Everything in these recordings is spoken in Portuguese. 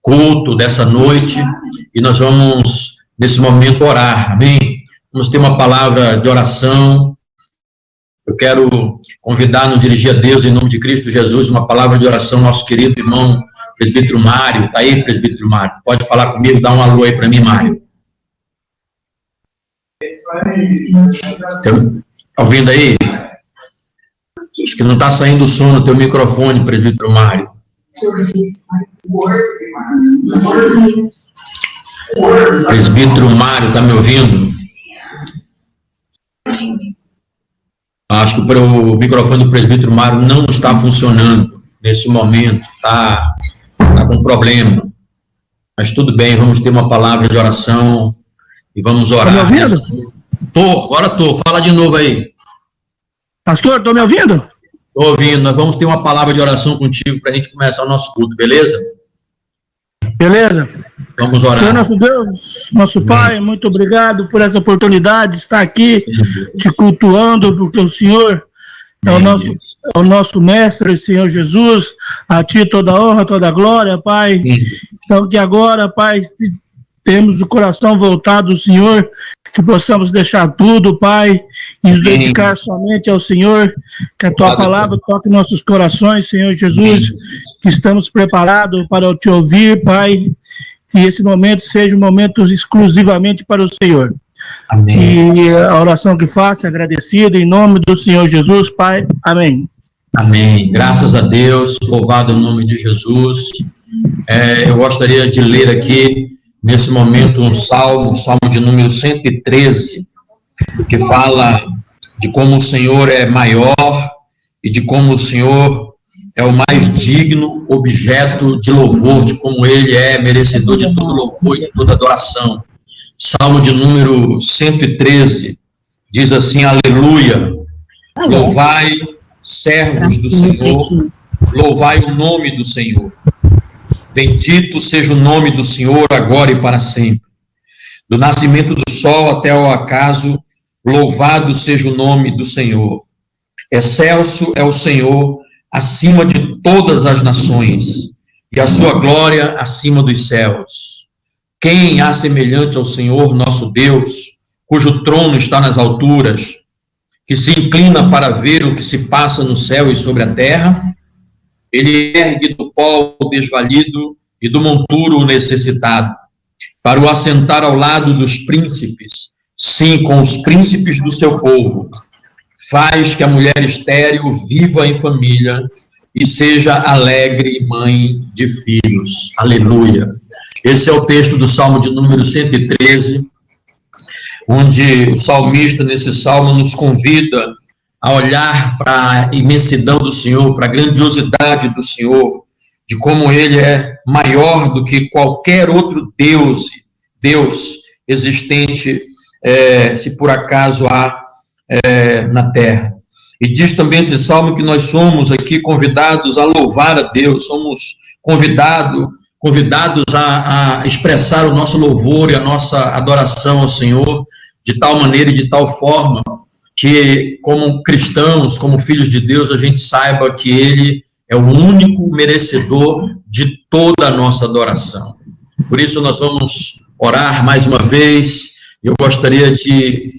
culto dessa noite, e nós vamos, nesse momento, orar, amém? Vamos ter uma palavra de oração. Eu quero convidar, nos dirigir a Deus, em nome de Cristo Jesus, uma palavra de oração, nosso querido irmão, presbítero Mário. Está aí, presbítero Mário? Pode falar comigo, dá um alô aí para mim, Mário. Está ouvindo aí? Acho que não está saindo o som no teu microfone, presbítero Mário. Presbítero Mário, está me ouvindo? Acho que o microfone do presbítero Mário não está funcionando nesse momento, está com problema. Mas tudo bem, vamos ter uma palavra de oração e vamos orar. Está me ouvindo? Agora estou. Fala de novo aí. Pastor, estou me ouvindo? Estou ouvindo. Nós vamos ter uma palavra de oração contigo para a gente começar o nosso culto, beleza? Beleza. Vamos orar. Senhor nosso Deus, nosso Pai, muito obrigado por essa oportunidade de estar aqui te cultuando, porque o Senhor é o nosso mestre, Senhor Jesus. A Ti toda honra, toda glória, Pai. Então que agora, Pai, temos o coração voltado ao Senhor, que possamos deixar tudo, Pai, e nos dedicar somente ao Senhor, que a Tua palavra toque nossos corações, Senhor Jesus, que estamos preparados para Te ouvir, Pai, que esse momento seja um momento exclusivamente para o Senhor. Amém. E a oração que faço é agradecida em nome do Senhor Jesus, Pai. Amém. Amém. Graças a Deus, louvado o nome de Jesus. Eu gostaria de ler aqui, nesse momento, um salmo de número 113, que fala de como o Senhor é maior e de como o Senhor é o mais digno objeto de louvor, de como Ele é merecedor de todo louvor e de toda adoração. Salmo de número 113, diz assim, aleluia, louvai, servos do Senhor, louvai o nome do Senhor. Bendito seja o nome do Senhor, agora e para sempre. Do nascimento do sol até o acaso, louvado seja o nome do Senhor. Excelso é o Senhor acima de todas as nações, e a sua glória acima dos céus. Quem há semelhante ao Senhor nosso Deus, cujo trono está nas alturas, que se inclina para ver o que se passa no céu e sobre a terra? Ele ergue do pó o desvalido e do monturo o necessitado, para o assentar ao lado dos príncipes, sim, com os príncipes do seu povo. Faz que a mulher estéril viva em família e seja alegre mãe de filhos. Aleluia. Esse é o texto do Salmo de número 113, onde o salmista, nesse salmo, nos convida a olhar para a imensidão do Senhor, para a grandiosidade do Senhor, de como Ele é maior do que qualquer outro Deus existente, se por acaso há na terra. E diz também esse salmo que nós somos aqui convidados a louvar a Deus, somos convidados a expressar o nosso louvor e a nossa adoração ao Senhor, de tal maneira e de tal forma que, como cristãos, como filhos de Deus, a gente saiba que Ele é o único merecedor de toda a nossa adoração. Por isso nós vamos orar mais uma vez. Eu gostaria de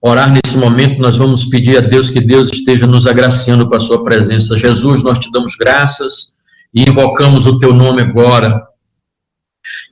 orar nesse momento. Nós vamos pedir a Deus que Deus esteja nos agraciando com a sua presença. Jesus, nós te damos graças e invocamos o teu nome agora.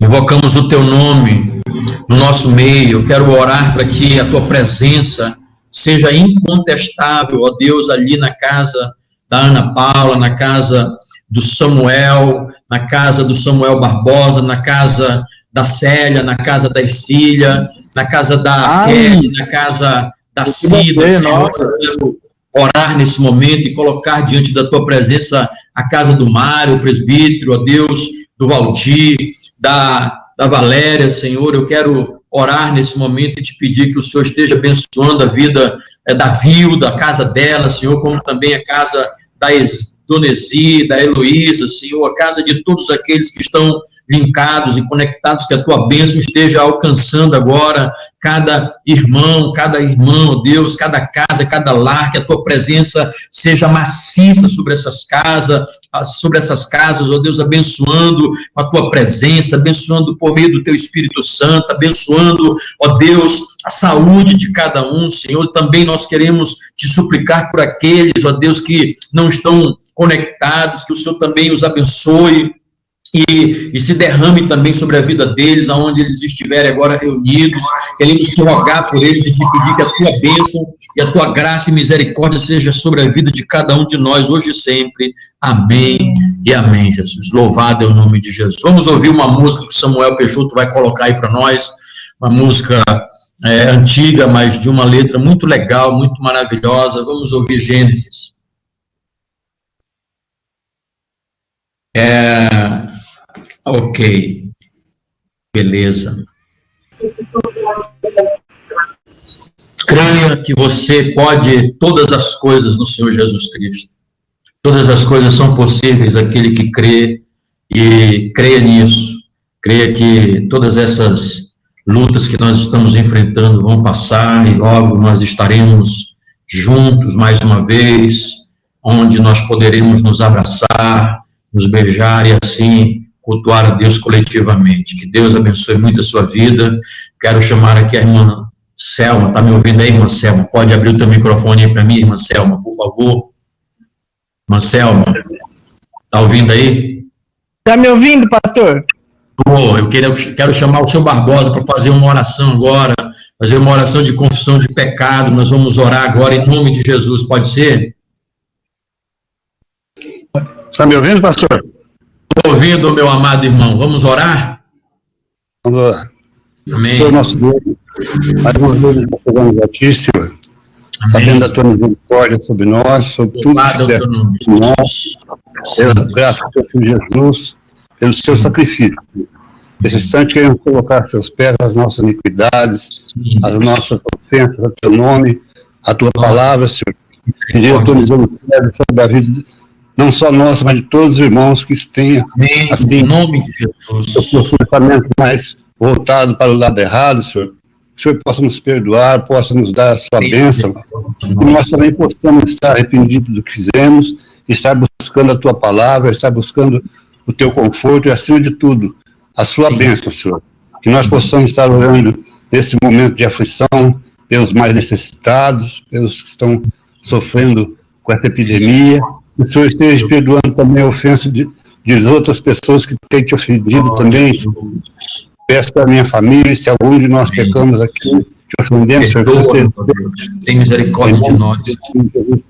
Invocamos o teu nome no nosso meio. Eu quero orar para que a tua presença seja incontestável, ó Deus, ali na casa da Ana Paula, na casa do Samuel, na casa do Samuel Barbosa, na casa da Célia, na casa da Ercília, na casa da Kelly, na casa da Cida. Senhor, eu quero orar nesse momento e colocar diante da tua presença a casa do Mário, o presbítero, ó Deus, do Valdir, da Valéria, Senhor. Eu quero orar nesse momento e te pedir que o Senhor esteja abençoando a vida da Vilda, a casa dela, Senhor, como também a casa da Dona Ezi, da Heloísa, Senhor, a casa de todos aqueles que estão linkados e conectados, que a tua bênção esteja alcançando agora cada irmão, ó Deus, cada casa, cada lar, que a tua presença seja maciça sobre essas casas, ó Deus, abençoando com a tua presença, abençoando por meio do teu Espírito Santo, abençoando, ó Deus, a saúde de cada um, Senhor. Também nós queremos te suplicar por aqueles, ó Deus, que não estão conectados, que o Senhor também os abençoe e se derrame também sobre a vida deles, aonde eles estiverem agora reunidos. Queremos te rogar por eles e te pedir que a tua bênção e a tua graça e misericórdia seja sobre a vida de cada um de nós, hoje e sempre. Amém e amém, Jesus. Louvado é o nome de Jesus. Vamos ouvir uma música que o Samuel Peixoto vai colocar aí para nós, uma música antiga, mas de uma letra muito legal, muito maravilhosa. Vamos ouvir Gênesis. Ok, beleza. Creia que você pode todas as coisas no Senhor Jesus Cristo. Todas as coisas são possíveis àquele que crê, e creia nisso. Creia que todas essas lutas que nós estamos enfrentando vão passar e logo nós estaremos juntos mais uma vez, onde nós poderemos nos abraçar, nos beijar e assim cultuar a Deus coletivamente. Que Deus abençoe muito a sua vida. Quero chamar aqui a irmã Selma. Está me ouvindo aí, irmã Selma? Pode abrir o teu microfone aí para mim, irmã Selma, por favor. Irmã Selma, está ouvindo aí? Está me ouvindo, pastor? Eu quero chamar o senhor Barbosa para fazer uma oração agora, fazer uma oração de confissão de pecado. Nós vamos orar agora em nome de Jesus, pode ser? Está me ouvindo, pastor? Estou ouvindo, meu amado irmão. Vamos orar? Vamos orar. Amém. Senhor nosso Deus, mais uma vez nós chegamos a Ti, Senhor, sabendo da Tua misericórdia sobre nós, sobre tudo que fizeste por nós, pela graça do Teu Filho Jesus, pelo Seu sacrifício. Nesse instante queremos colocar a Seus pés as nossas iniquidades, as nossas ofensas, a Teu nome, a Tua palavra, Senhor. Pedir a Tua misericórdia sobre a vida, não só nossa, mas de todos os irmãos que tenham, assim, em nome de Jesus, o comportamento mais voltado para o lado errado, Senhor. Que o Senhor possa nos perdoar, possa nos dar a sua bênção, e nós também possamos estar arrependidos do que fizemos, estar buscando a Tua palavra, estar buscando o Teu conforto e, acima de tudo, a sua bênção, Senhor. Que nós possamos estar orando nesse momento de aflição pelos mais necessitados, pelos que estão sofrendo com essa epidemia. Que o Senhor esteja perdoando também a ofensa de outras pessoas que têm te ofendido também. Peço para a minha família, se algum de nós pecamos aqui, te ofendemos, Senhor, que você tem misericórdia de nós.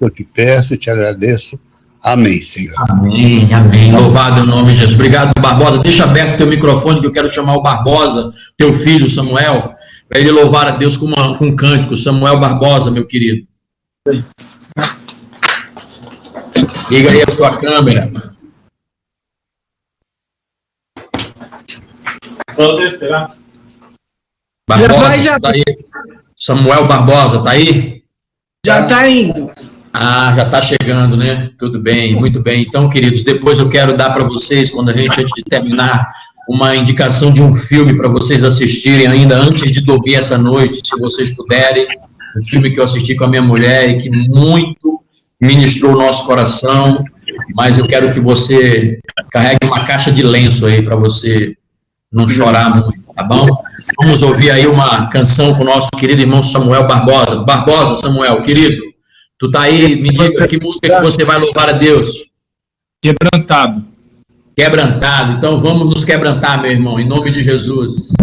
Eu te peço e te agradeço. Amém, Senhor. Amém, amém. Louvado é o nome de Jesus. Obrigado, Barbosa. Deixa aberto o teu microfone, que eu quero chamar o Barbosa, teu filho, Samuel, para ele louvar a Deus com um cântico. Samuel Barbosa, meu querido. Liga aí a sua câmera. Barbosa, tá aí. Samuel Barbosa, tá aí? Já está indo. Já está chegando, né? Tudo bem, muito bem. Então, queridos, depois eu quero dar para vocês, antes de terminar, uma indicação de um filme para vocês assistirem ainda antes de dormir essa noite, se vocês puderem. Um filme que eu assisti com a minha mulher e que muito ministrou o nosso coração, mas eu quero que você carregue uma caixa de lenço aí para você não chorar muito, tá bom? Vamos ouvir aí uma canção com o nosso querido irmão Samuel Barbosa. Barbosa, Samuel, querido, tu tá aí, me diga que música que você vai louvar a Deus. Quebrantado. Quebrantado, então vamos nos quebrantar, meu irmão, em nome de Jesus.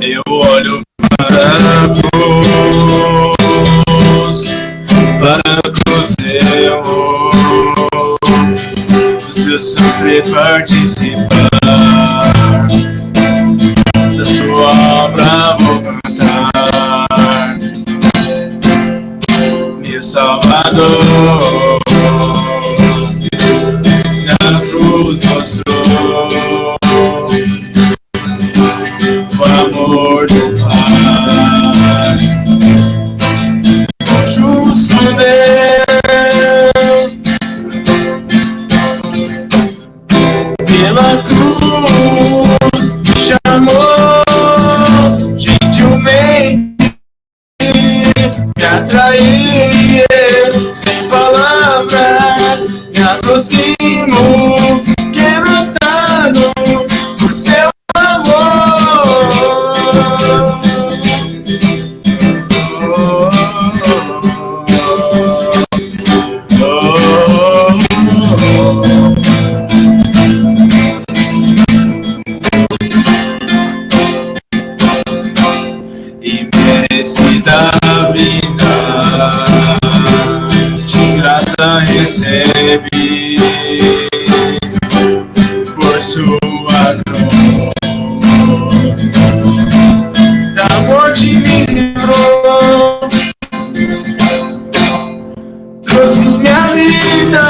Eu olho para a cruz eu do seu sofrer participar, da sua obra vou cantar, meu Salvador, na cruz mostrou pela cruz me chamou gentilmente, me atraiu e eu, sem palavras, me aproximo, quebrantado por seu amor. Imensidade de graça recebi, por sua cruz, da morte me livrou, trouxe minha vida,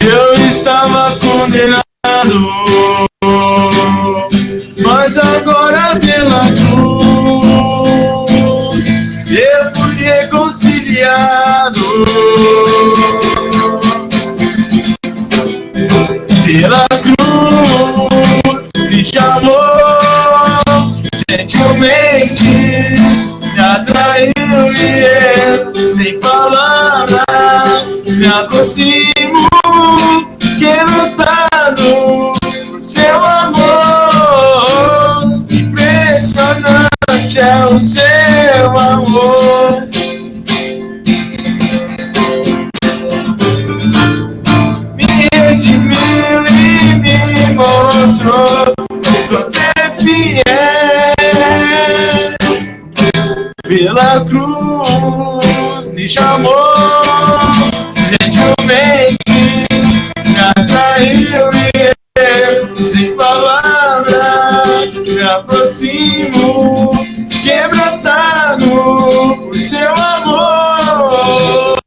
eu estava condenado, mas agora pela cruz eu fui reconciliado. Pela cruz me chamou gentilmente, me atraiu e eu, sem palavras, me aproximo, quebrantado por seu amor. Impressionante é o seu amor. Me redimiu e me mostrou quanto é fiel. Pela cruz me chamou gentilmente, me atraiu e eu, sem palavras, me aproximo, quebrantado por seu amor.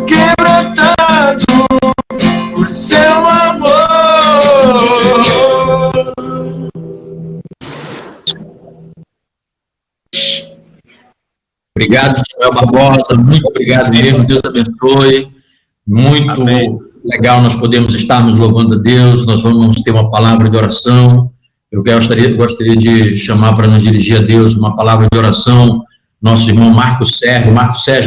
Quebrantado por seu amor. Obrigado, Samuel Barbosa, muito obrigado mesmo, Deus abençoe, muito Amém. Legal nós podemos estarmos louvando a Deus, nós vamos ter uma palavra de oração, eu gostaria de chamar para nos dirigir a Deus uma palavra de oração, nosso irmão Marcos Sérgio,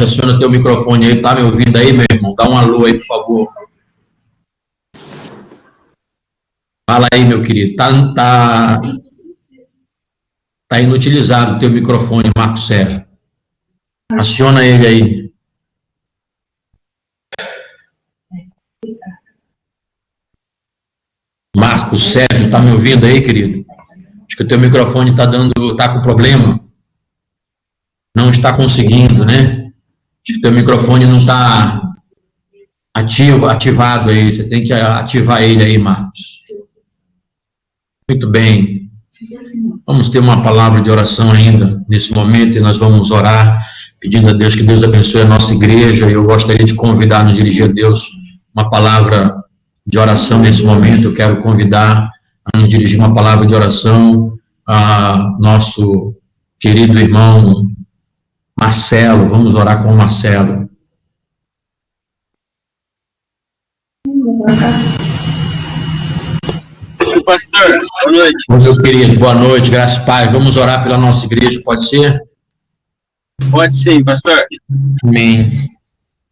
aciona teu microfone aí, tá me ouvindo aí, meu irmão? Dá um alô aí, por favor. Fala aí, meu querido, tá inutilizado o teu microfone, Marcos Sérgio. Aciona ele aí. Marcos Sérgio, tá me ouvindo aí, querido? Acho que o teu microfone tá com problema. Não está conseguindo, né? Acho que o teu microfone não está ativado aí. Você tem que ativar ele aí, Marcos. Muito bem. Vamos ter uma palavra de oração ainda nesse momento e nós vamos orar, pedindo a Deus que Deus abençoe a nossa igreja. Eu gostaria de convidar, nos dirigir a Deus uma palavra de oração nesse momento. Eu quero convidar a nos dirigir uma palavra de oração a nosso querido irmão Marcelo. Vamos orar com o Marcelo. Oi, pastor, boa noite. Meu querido, boa noite, graças a Pai. Vamos orar pela nossa igreja, pode ser? Pode sim, pastor. Amém.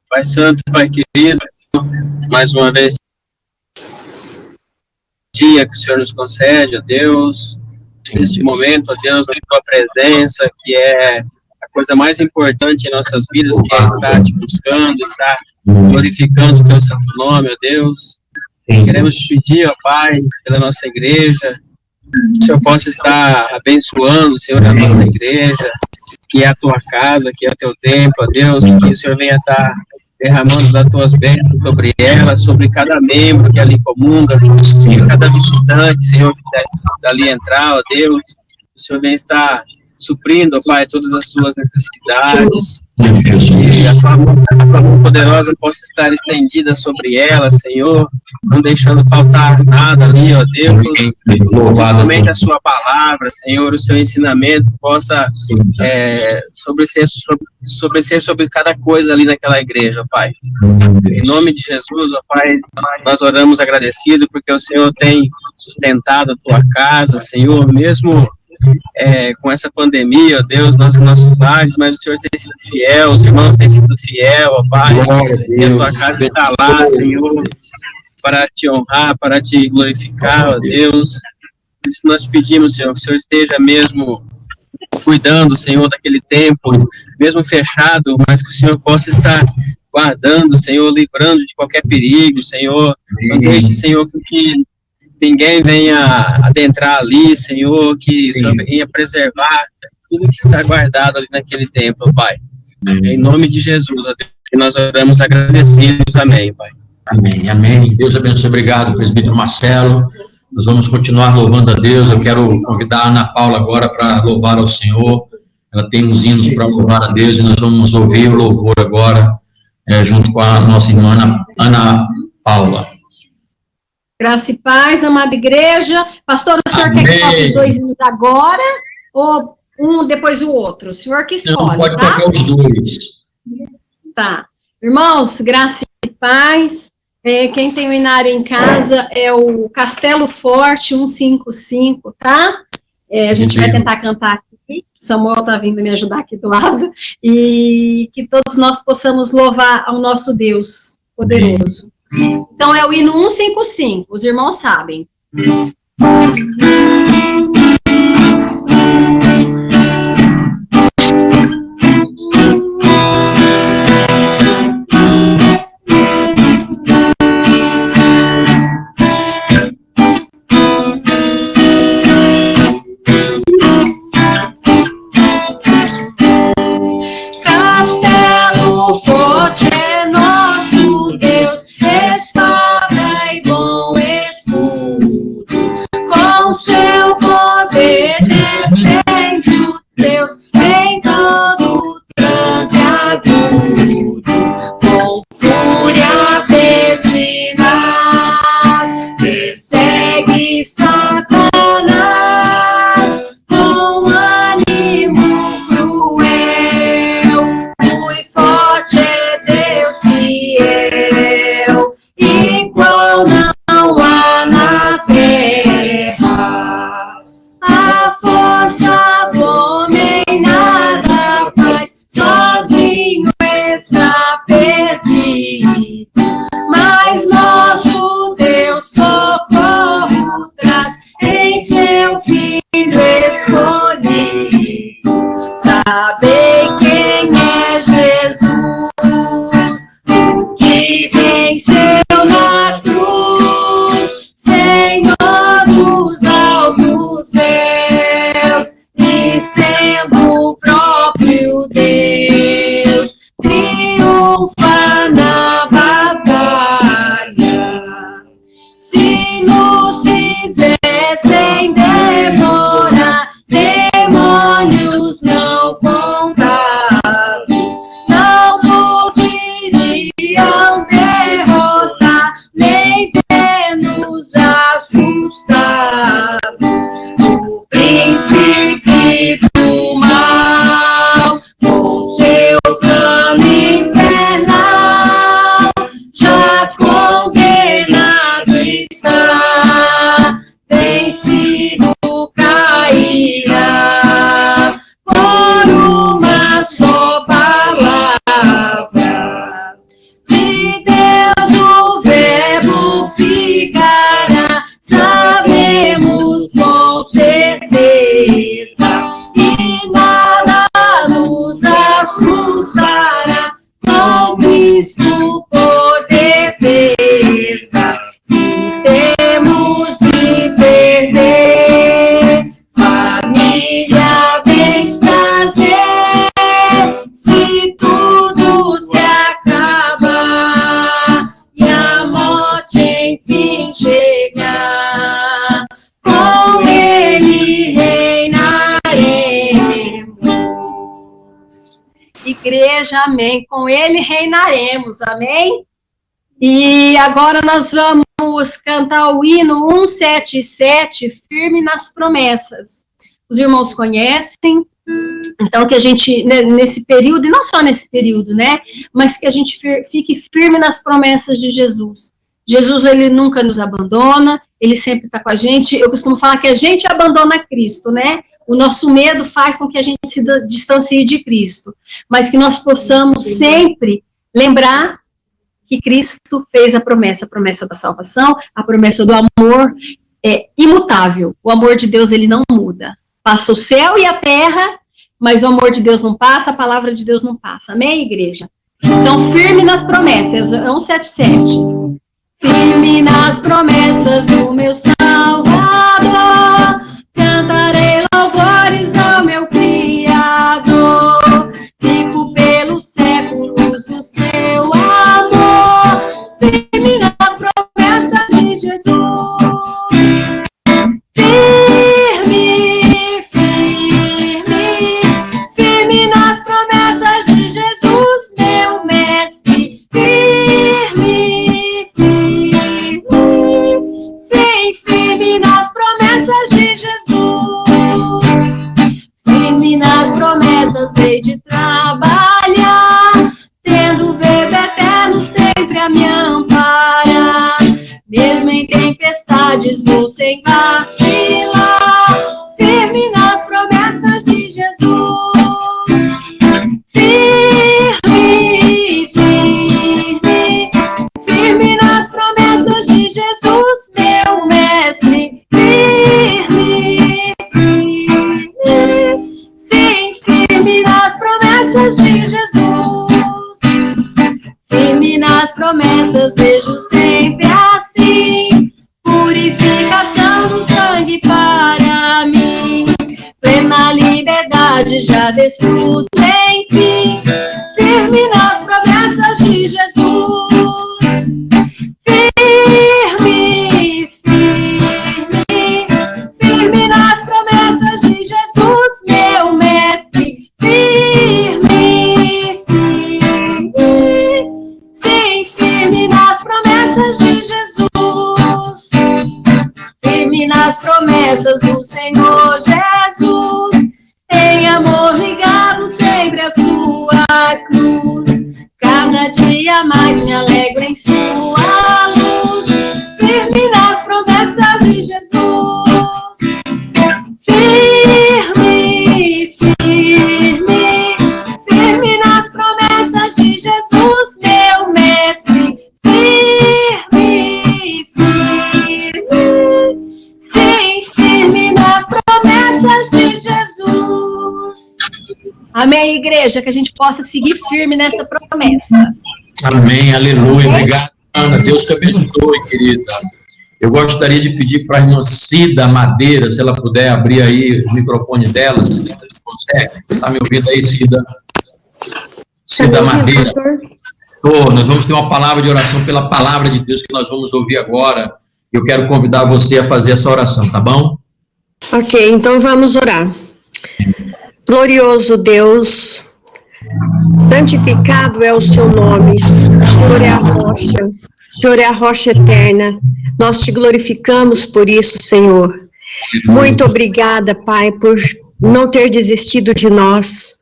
Pai Santo, Pai querido, mais uma vez, dia que o Senhor nos concede, ó Deus, nesse momento, ó Deus, na tua presença, que é a coisa mais importante em nossas vidas, que é estar te buscando, estar glorificando o teu santo nome, ó Deus. Queremos te pedir, ó Pai, pela nossa igreja, que o Senhor possa estar abençoando, Senhor, a nossa igreja, que é a tua casa, que é o teu templo, ó Deus, que o Senhor venha estar derramando das tuas bênçãos sobre ela, sobre cada membro que ali comunga, sobre cada visitante, Senhor, que dali entrar, ó Deus, o Senhor venha estar suprindo, ó Pai, todas as suas necessidades, Que a tua mão poderosa possa estar estendida sobre ela, Senhor, não deixando faltar nada ali, ó Deus, principalmente a sua palavra, Senhor, o seu ensinamento possa sobrecer sobre cada coisa ali naquela igreja, ó Pai. Em nome de Jesus, ó Pai, nós oramos agradecido porque o Senhor tem sustentado a tua casa, Senhor, mesmo com essa pandemia, ó Deus, nossos lares, mas o Senhor tem sido fiel, os irmãos têm sido fiel, ó Pai, e a tua casa está lá, Senhor, para te honrar, para te glorificar, ó Deus. Por isso nós te pedimos, Senhor, que o Senhor esteja mesmo cuidando, Senhor, daquele tempo, mesmo fechado, mas que o Senhor possa estar guardando, Senhor, livrando de qualquer perigo, Senhor. Não deixe, Senhor, que ninguém venha adentrar ali, Senhor, que o Senhor venha preservar tudo que está guardado ali naquele tempo, Pai. Em nome de Jesus, ó Deus, que nós oramos agradecidos. Amém, Pai. Amém, amém. Deus abençoe. Obrigado, presbítero Marcelo. Nós vamos continuar louvando a Deus. Eu quero convidar a Ana Paula agora para louvar ao Senhor. Ela tem uns hinos para louvar a Deus e nós vamos ouvir o louvor agora, junto com a nossa irmã Ana Paula. Graça e paz, amada igreja. Pastor, o senhor quer que toque os dois hinos agora ou um depois o outro? O senhor que escolhe, não, pode tocar os dois. Tá. Irmãos, graça e paz. Quem tem o inário em casa é o Castelo Forte 155, tá? A gente vai tentar cantar aqui. O Samuel tá vindo me ajudar aqui do lado. E que todos nós possamos louvar ao nosso Deus poderoso. Então, é o hino 155, os irmãos sabem. Castelo forte é nosso Deus, espada e bom escudo, com seu poder defende os seus em todo transe agudo, com fúria pertinaz, persegue Satanás, com ânimo cruel, muito forte é Deus fiel, igual não há na terra. A força do homem nada faz, sozinho está perdido. Mas nosso Deus socorro traz em seu Filho escolhido. Sabei quem é Jesus, o que venceu na cruz, Senhor dos altos céus, e sendo o próprio Deus, triunfa na batalha. Se nos fizessem demorar, demônios não confiam. igreja, amém. Com ele reinaremos, amém. E agora nós vamos cantar o hino 177, Firme nas Promessas. Os irmãos conhecem, então que a gente, nesse período, e não só nesse período, né, mas que a gente fique firme nas promessas de Jesus. Jesus, ele nunca nos abandona, ele sempre está com a gente. Eu costumo falar que a gente abandona Cristo, né? O nosso medo faz com que a gente se distancie de Cristo, mas que nós possamos sempre lembrar que Cristo fez a promessa da salvação, a promessa do amor é imutável. O amor de Deus, ele não muda. Passa o céu e a terra, mas o amor de Deus não passa, a palavra de Deus não passa. Amém, igreja? Então, firme nas promessas, 177. Firme nas promessas do meu Salvador, cantarei louvores ao meu Criador, fico pelos séculos no seu amor, firme nas promessas de Jesus. Firme, firme, firme nas promessas de Jesus, meu mestre. Firme, firme, sim, firme nas promessas de Jesus. Firme nas promessas hei de trabalhar, tendo o verbo eterno sempre a me amparar. Mesmo em tempestades vou sem vacilar, firme nas promessas de Jesus. Firme, firme, firme nas promessas de Jesus, meu mestre. Firme, firme, sim, firme nas promessas de Jesus. Firme nas promessas, vejo sempre assim, purificação do sangue para mim, plena liberdade já desfruto, enfim, firme nas promessas de Jesus. Firme, firme, firme nas promessas de Jesus, meu mestre. Firme, firme, sim, firme nas promessas de Jesus. Firme nas promessas do Senhor Jesus, em amor ligado sempre à sua cruz. Cada dia mais me alegro em sua luz, firme nas promessas de Jesus. Firme, firme, firme nas promessas de Jesus, meu mestre. Firme, firme, sim, firme nas promessas de Jesus. Amém, igreja, que a gente possa seguir firme nessa promessa. Amém, aleluia. Obrigado, Ana. Deus te abençoe, querida. Eu gostaria de pedir para a irmã Cida Madeira, se ela puder abrir aí o microfone dela, se ela consegue. Está me ouvindo aí, Cida? Cida Madeira. Nós vamos ter uma palavra de oração pela palavra de Deus que nós vamos ouvir agora. Eu quero convidar você a fazer essa oração, tá bom? Ok, então vamos orar. Glorioso Deus, santificado é o seu nome. O Senhor é a rocha, o Senhor é a rocha eterna. Nós te glorificamos por isso, Senhor. Muito obrigada, Pai, por não ter desistido de nós.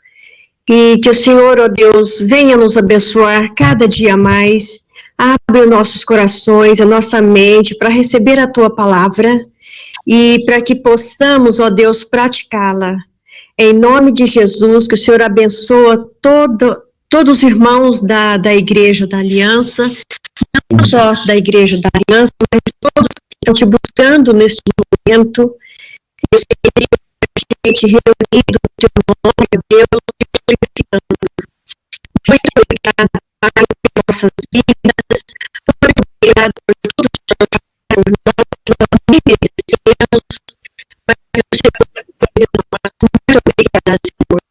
E que o Senhor, ó Deus, venha nos abençoar cada dia mais. Abre os nossos corações, a nossa mente para receber a Tua palavra e para que possamos, ó Deus, praticá-la. Em nome de Jesus, que o Senhor abençoa todos os irmãos da Igreja da Aliança, não só da Igreja da Aliança, mas todos que estão te buscando neste momento. Eu sei a gente reunido no Teu nome, Deus, glorificando. Muito obrigada, Pai, por nossas vidas. Muito obrigada por tudo que o Senhor faz por nós, que nós nem merecemos, mas o Senhor foi de nós. Muito obrigada, Senhor.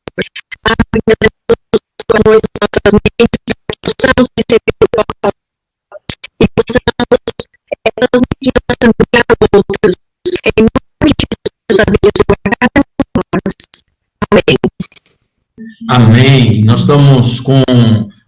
Abre os corações, nossas mentes, para que possamos receber a Tua palavra e possamos transmitir a também a outros. Em nome de Jesus, abençoa cada um de nós. Amém. Amém. Nós estamos com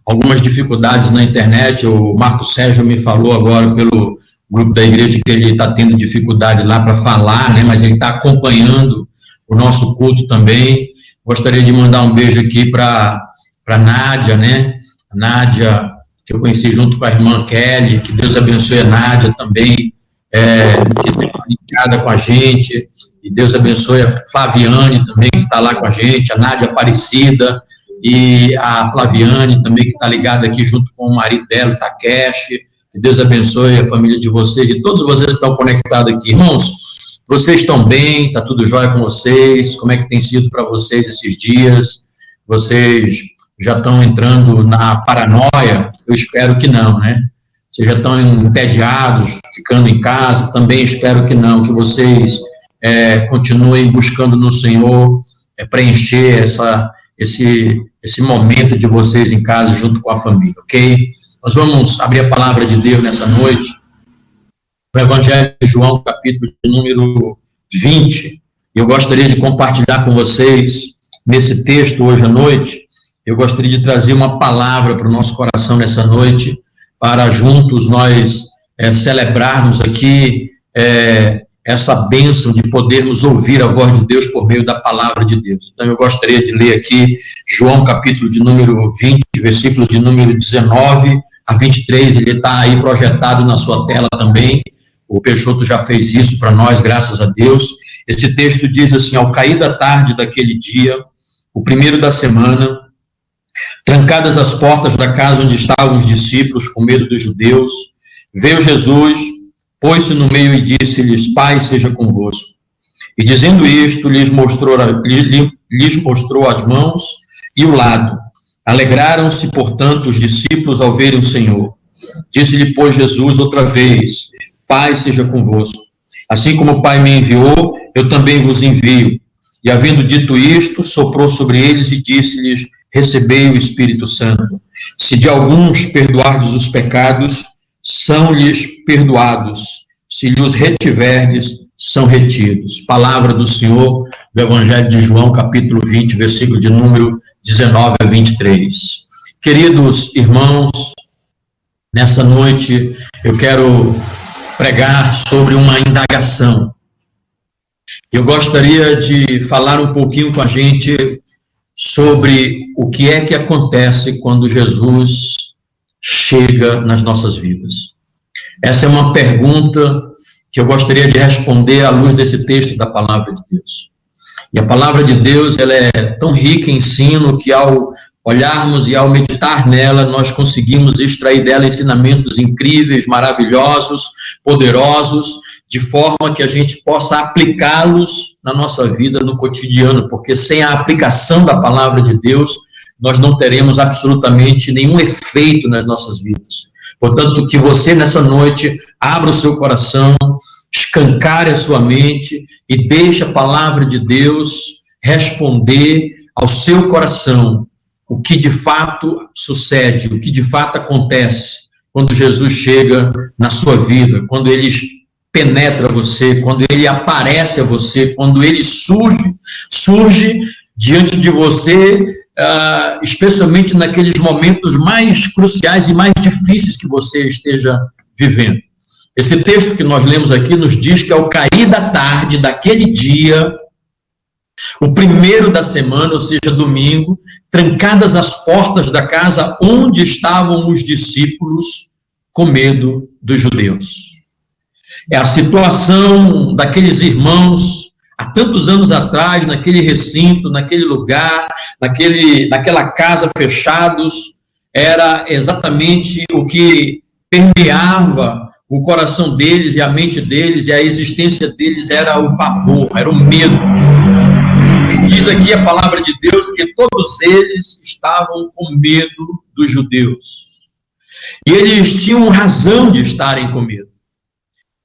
algumas dificuldades na internet. O Marco Sérgio me falou agora pelo grupo da igreja que ele está tendo dificuldade lá para falar, né? Mas ele está acompanhando o nosso culto também. Gostaria de mandar um beijo aqui para Nádia, né? A Nádia, que eu conheci junto com a irmã Kelly. Que Deus abençoe a Nádia também, que está ligada com a gente. E Deus abençoe a Flaviane também, que está lá com a gente, a Nádia Aparecida, e a Flaviane também, que está ligada aqui junto com o marido dela, o Takeshi. Que Deus abençoe a família de vocês e todos vocês que estão conectados aqui. Irmãos, vocês estão bem? Está tudo jóia com vocês? Como é que tem sido para vocês esses dias? Vocês já estão entrando na paranoia? Eu espero que não, né? Vocês já estão entediados, ficando em casa? Também espero que não, que vocês continuem buscando no Senhor, preencher esse momento de vocês em casa junto com a família, ok? Nós vamos abrir a palavra de Deus nessa noite, no Evangelho de João, capítulo de número 20. Eu gostaria de compartilhar com vocês, nesse texto hoje à noite, eu gostaria de trazer uma palavra para o nosso coração nessa noite, para juntos nós celebrarmos aqui essa bênção de podermos ouvir a voz de Deus por meio da palavra de Deus. Então, eu gostaria de ler aqui João, capítulo de número 20, versículo de número 19 a 23, ele está aí projetado na sua tela também. O Peixoto já fez isso para nós, graças a Deus. Esse texto diz assim: ao cair da tarde daquele dia, o primeiro da semana, trancadas as portas da casa onde estavam os discípulos, com medo dos judeus, veio Jesus, pôs-se no meio e disse-lhes: Pai seja convosco. E dizendo isto, lhes mostrou as mãos e o lado. Alegraram-se, portanto, os discípulos ao verem o Senhor. Disse-lhe, pois, Jesus outra vez: Pai seja convosco. Assim como o Pai me enviou, eu também vos envio. E havendo dito isto, soprou sobre eles e disse-lhes: Recebei o Espírito Santo. Se de alguns perdoardes os pecados, são-lhes perdoados. Se lhes retiverdes, são retidos. Palavra do Senhor, do Evangelho de João, capítulo 20, versículo de número 19 a 23. Queridos irmãos, nessa noite eu quero pregar sobre uma indagação. Eu gostaria de falar um pouquinho com a gente sobre o que é que acontece quando Jesus chega nas nossas vidas. Essa é uma pergunta que eu gostaria de responder à luz desse texto da palavra de Deus. E a palavra de Deus, ela é tão rica em ensino que ao olharmos e ao meditar nela, nós conseguimos extrair dela ensinamentos incríveis, maravilhosos, poderosos, de forma que a gente possa aplicá-los na nossa vida, no cotidiano, porque sem a aplicação da palavra de Deus, nós não teremos absolutamente nenhum efeito nas nossas vidas. Portanto, que você nessa noite abra o seu coração, escancare a sua mente e deixe a palavra de Deus responder ao seu coração o que de fato sucede, o que de fato acontece quando Jesus chega na sua vida, quando ele penetra você, quando ele aparece a você, quando ele surge diante de você, especialmente naqueles momentos mais cruciais e mais difíceis que você esteja vivendo. Esse texto que nós lemos aqui nos diz que ao cair da tarde daquele dia, o primeiro da semana, ou seja, domingo, trancadas as portas da casa onde estavam os discípulos com medo dos judeus. É a situação daqueles irmãos há tantos anos atrás, naquele recinto, naquele lugar, naquela casa fechados, era exatamente o que permeava o coração deles e a mente deles, e a existência deles era o pavor, era o medo. Diz aqui a palavra de Deus que todos eles estavam com medo dos judeus. E eles tinham razão de estarem com medo.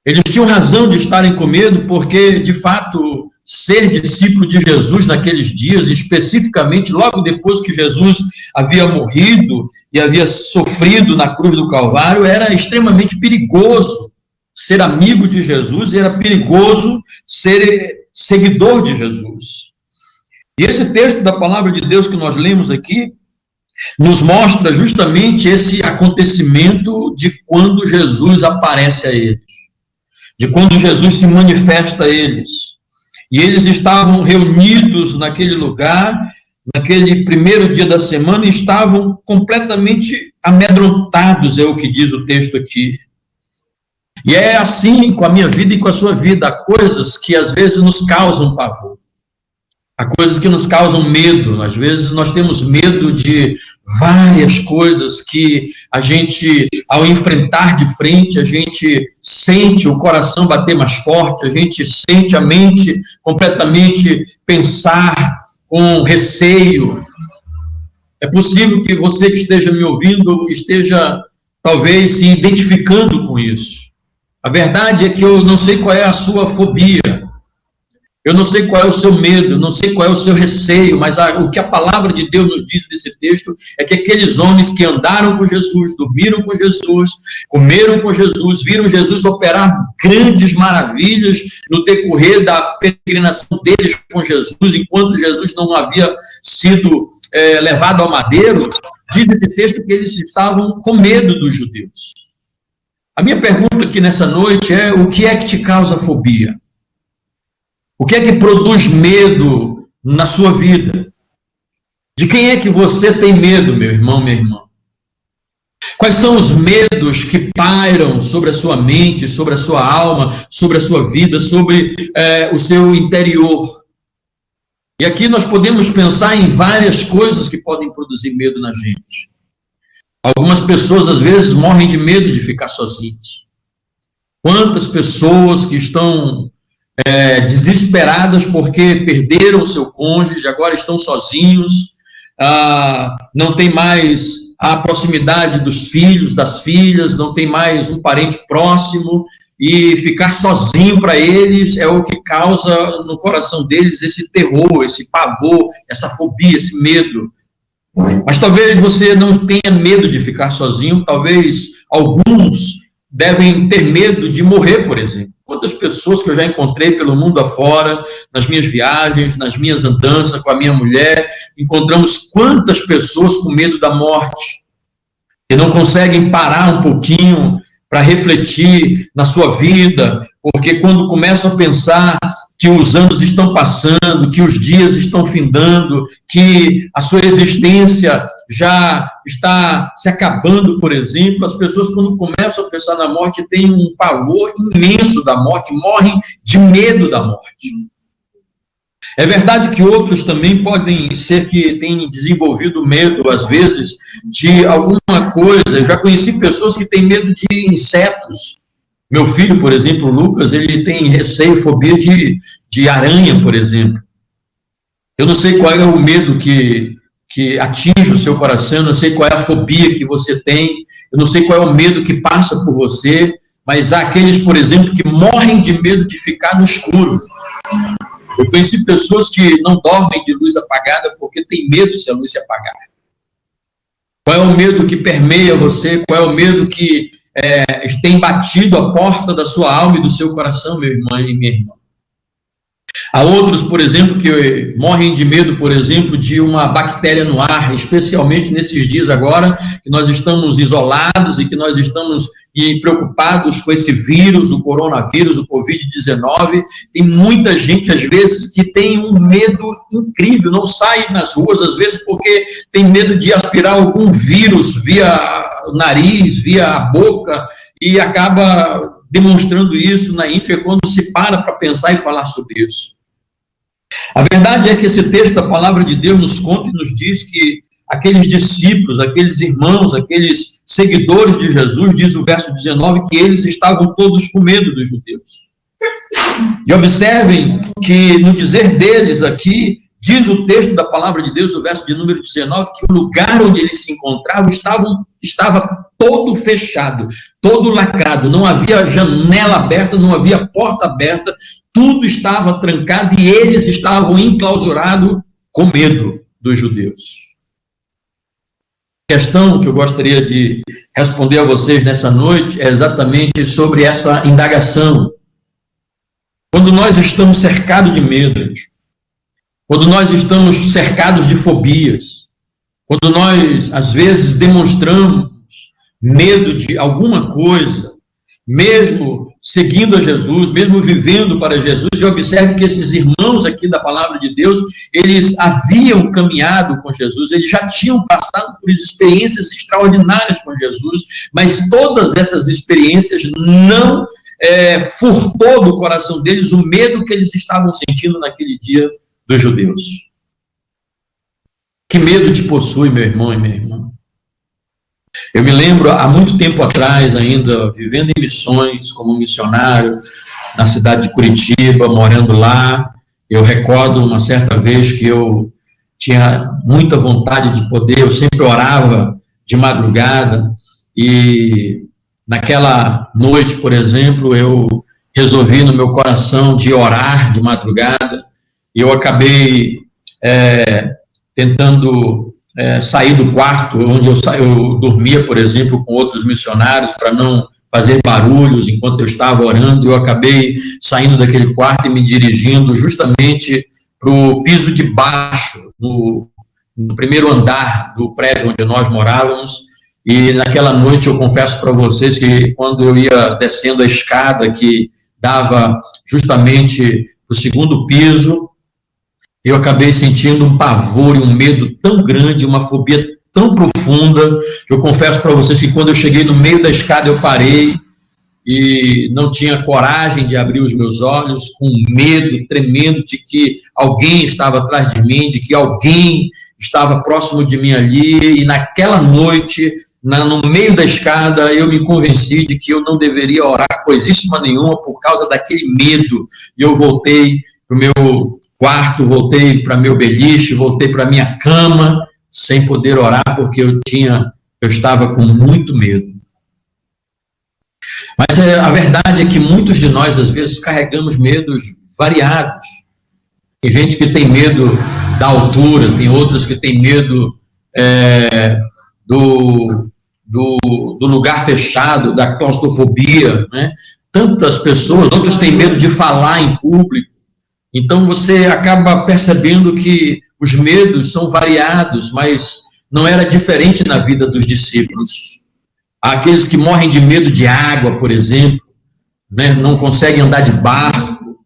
Eles tinham razão de estarem com medo porque, de fato, ser discípulo de Jesus naqueles dias, especificamente logo depois que Jesus havia morrido e havia sofrido na cruz do Calvário, era extremamente perigoso. Ser amigo de Jesus era perigoso, ser seguidor de Jesus. E esse texto da palavra de Deus que nós lemos aqui, nos mostra justamente esse acontecimento de quando Jesus aparece a eles, de quando Jesus se manifesta a eles. E eles estavam reunidos naquele lugar, naquele primeiro dia da semana, e estavam completamente amedrontados, é o que diz o texto aqui. E é assim com a minha vida e com a sua vida. Há coisas que às vezes nos causam pavor. Há coisas que nos causam medo. Às vezes nós temos medo de várias coisas que a gente, ao enfrentar de frente, a gente sente o coração bater mais forte, a gente sente a mente completamente pensar com receio. É possível que você que esteja me ouvindo esteja talvez se identificando com isso. A verdade é que eu não sei qual é a sua fobia, eu não sei qual é o seu medo, não sei qual é o seu receio, mas o que a palavra de Deus nos diz nesse texto é que aqueles homens que andaram com Jesus, dormiram com Jesus, comeram com Jesus, viram Jesus operar grandes maravilhas no decorrer da peregrinação deles com Jesus, enquanto Jesus não havia sido levado ao madeiro, diz esse texto que eles estavam com medo dos judeus. A minha pergunta aqui nessa noite é: o que é que te causa fobia? O que é que produz medo na sua vida? De quem é que você tem medo, meu irmão, minha irmã? Quais são os medos que pairam sobre a sua mente, sobre a sua alma, sobre a sua vida, sobre o seu interior? E aqui nós podemos pensar em várias coisas que podem produzir medo na gente. Algumas pessoas, às vezes, morrem de medo de ficar sozinhos. Quantas pessoas que estão desesperadas porque perderam o seu cônjuge, agora estão sozinhos, não tem mais a proximidade dos filhos, das filhas, não tem mais um parente próximo, e ficar sozinho para eles é o que causa no coração deles esse terror, esse pavor, essa fobia, esse medo. Mas talvez você não tenha medo de ficar sozinho, talvez alguns devem ter medo de morrer, por exemplo. Quantas pessoas que eu já encontrei pelo mundo afora, nas minhas viagens, nas minhas andanças com a minha mulher, encontramos quantas pessoas com medo da morte, que não conseguem parar um pouquinho para refletir na sua vida, porque quando começam a pensar que os anos estão passando, que os dias estão findando, que a sua existência já está se acabando, por exemplo, as pessoas, quando começam a pensar na morte, têm um pavor imenso da morte, morrem de medo da morte. É verdade que outros também podem ser que tenham desenvolvido medo, às vezes, de alguma coisa. Eu já conheci pessoas que têm medo de insetos. Meu filho, por exemplo, o Lucas, ele tem receio, fobia de aranha, por exemplo. Eu não sei qual é o medo que atinge o seu coração, eu não sei qual é a fobia que você tem, eu não sei qual é o medo que passa por você, mas há aqueles, por exemplo, que morrem de medo de ficar no escuro. Eu conheci pessoas que não dormem de luz apagada porque têm medo se a luz se apagar. Qual é o medo que permeia você? Qual é o medo que tem batido a porta da sua alma e do seu coração, meu irmão e minha irmã? Há outros, por exemplo, que morrem de medo, por exemplo, de uma bactéria no ar, especialmente nesses dias agora, que nós estamos isolados e que nós estamos preocupados com esse vírus, o coronavírus, o Covid-19. Tem muita gente, às vezes, que tem um medo incrível, não sai nas ruas, às vezes, porque tem medo de aspirar algum vírus via o nariz, via a boca, e acaba demonstrando isso na íntegra quando se para pensar e falar sobre isso. A verdade é que esse texto da palavra de Deus nos conta e nos diz que aqueles discípulos, aqueles irmãos, aqueles seguidores de Jesus, diz o verso 19, que eles estavam todos com medo dos judeus. E observem que no dizer deles aqui, diz o texto da palavra de Deus, o verso de número 19, que o lugar onde eles se encontravam estava todo fechado, todo lacrado, não havia janela aberta, não havia porta aberta, tudo estava trancado e eles estavam enclausurados com medo dos judeus. A questão que eu gostaria de responder a vocês nessa noite é exatamente sobre essa indagação. Quando nós estamos cercados de medo, quando nós estamos cercados de fobias, quando nós, às vezes, demonstramos medo de alguma coisa, mesmo seguindo a Jesus, mesmo vivendo para Jesus, eu observo que esses irmãos aqui da palavra de Deus, eles haviam caminhado com Jesus, eles já tinham passado por experiências extraordinárias com Jesus, mas todas essas experiências não furtou do coração deles o medo que eles estavam sentindo naquele dia dos judeus. Que medo te possui, meu irmão e minha irmã? Eu me lembro, há muito tempo atrás, ainda vivendo em missões, como missionário, na cidade de Curitiba, morando lá, eu recordo uma certa vez que eu tinha muita vontade de poder, eu sempre orava de madrugada, e naquela noite, por exemplo, eu resolvi no meu coração de orar de madrugada, e eu acabei tentando sair do quarto onde eu dormia, por exemplo, com outros missionários, para não fazer barulhos enquanto eu estava orando. Eu acabei saindo daquele quarto e me dirigindo justamente para o piso de baixo, no primeiro andar do prédio onde nós morávamos. E naquela noite eu confesso para vocês que quando eu ia descendo a escada que dava justamente para o segundo piso, eu acabei sentindo um pavor e um medo tão grande, uma fobia tão profunda, que eu confesso para vocês que quando eu cheguei no meio da escada eu parei e não tinha coragem de abrir os meus olhos, com medo tremendo de que alguém estava atrás de mim, de que alguém estava próximo de mim ali, e naquela noite, no meio da escada, eu me convenci de que eu não deveria orar coisíssima nenhuma por causa daquele medo, e eu voltei para o meu quarto, voltei para meu beliche, voltei para minha cama, sem poder orar, porque eu estava com muito medo. Mas a verdade é que muitos de nós, às vezes, carregamos medos variados. Tem gente que tem medo da altura, tem outros que têm medo do lugar fechado, da claustrofobia, né? Tantas pessoas, outros têm medo de falar em público. Então, você acaba percebendo que os medos são variados, mas não era diferente na vida dos discípulos. Há aqueles que morrem de medo de água, por exemplo, né? Não conseguem andar de barco.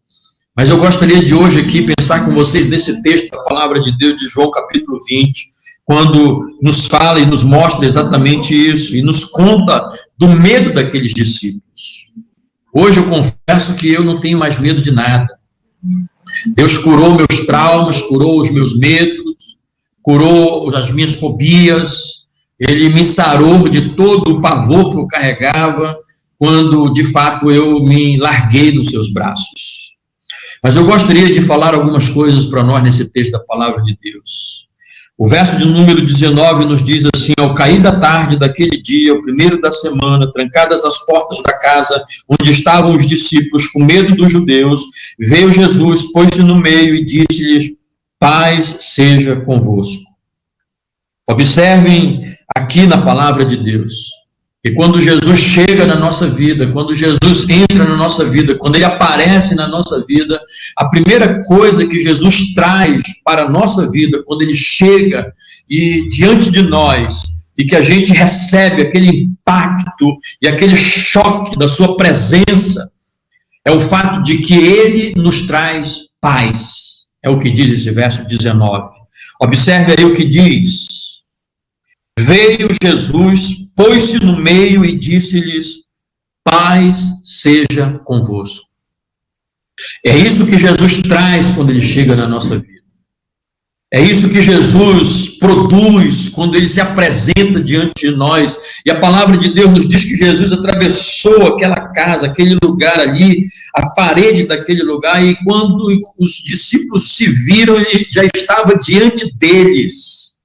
Mas eu gostaria de hoje aqui pensar com vocês nesse texto da palavra de Deus de João capítulo 20, quando nos fala e nos mostra exatamente isso, e nos conta do medo daqueles discípulos. Hoje eu confesso que eu não tenho mais medo de nada. Deus curou meus traumas, curou os meus medos, curou as minhas fobias, Ele me sarou de todo o pavor que eu carregava, quando de fato eu me larguei nos seus braços. Mas eu gostaria de falar algumas coisas para nós nesse texto da palavra de Deus. O verso de número 19 nos diz assim: ao cair da tarde daquele dia, o primeiro da semana, trancadas as portas da casa onde estavam os discípulos com medo dos judeus, veio Jesus, pôs-se no meio e disse-lhes: paz seja convosco. Observem aqui na palavra de Deus, que quando Jesus chega na nossa vida, quando Jesus entra na nossa vida, quando Ele aparece na nossa vida, a primeira coisa que Jesus traz para a nossa vida, quando Ele chega e diante de nós, e que a gente recebe aquele impacto e aquele choque da sua presença, é o fato de que Ele nos traz paz. É o que diz esse verso 19. Observe aí o que diz: veio Jesus, pôs-se no meio e disse-lhes: paz seja convosco. É isso que Jesus traz quando Ele chega na nossa vida. É isso que Jesus produz quando Ele se apresenta diante de nós. E a palavra de Deus nos diz que Jesus atravessou aquela casa, aquele lugar ali, a parede daquele lugar, e quando os discípulos se viram, Ele já estava diante deles.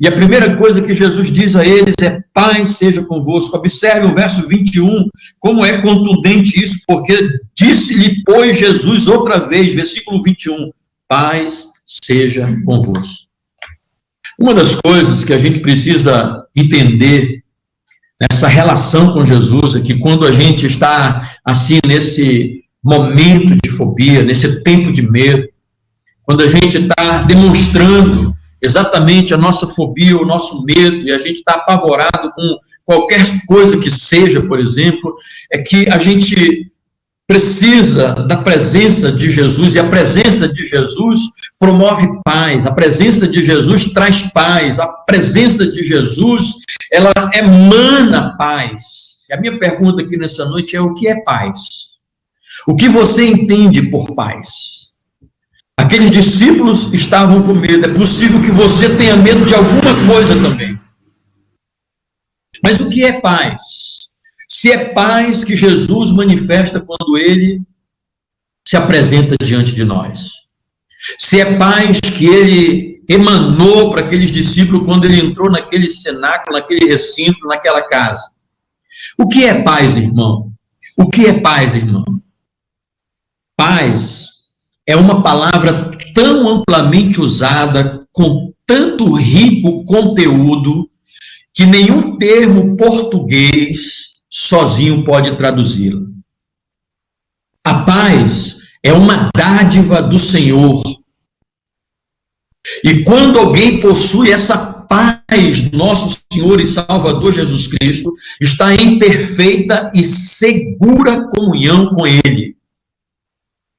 E a primeira coisa que Jesus diz a eles é: paz seja convosco. Observe o verso 21, como é contundente isso, porque disse-lhe, pois, Jesus outra vez, versículo 21, paz seja convosco. Uma das coisas que a gente precisa entender nessa relação com Jesus é que quando a gente está assim nesse momento de fobia, nesse tempo de medo, quando a gente está demonstrando exatamente a nossa fobia, o nosso medo, e a gente está apavorado com qualquer coisa que seja, por exemplo, é que a gente precisa da presença de Jesus, e a presença de Jesus promove paz, a presença de Jesus traz paz, a presença de Jesus, ela emana paz. E a minha pergunta aqui nessa noite é: o que é paz? O que você entende por paz? Aqueles discípulos estavam com medo, é possível que você tenha medo de alguma coisa também. Mas o que é paz? Se é paz que Jesus manifesta quando ele se apresenta diante de nós. Se é paz que ele emanou para aqueles discípulos quando ele entrou naquele cenáculo, naquele recinto, naquela casa. O que é paz, irmão? O que é paz, irmão? Paz é uma palavra tão amplamente usada, com tanto rico conteúdo, que nenhum termo português sozinho pode traduzi-la. A paz é uma dádiva do Senhor. E quando alguém possui essa paz, nosso Senhor e Salvador Jesus Cristo está em perfeita e segura comunhão com Ele.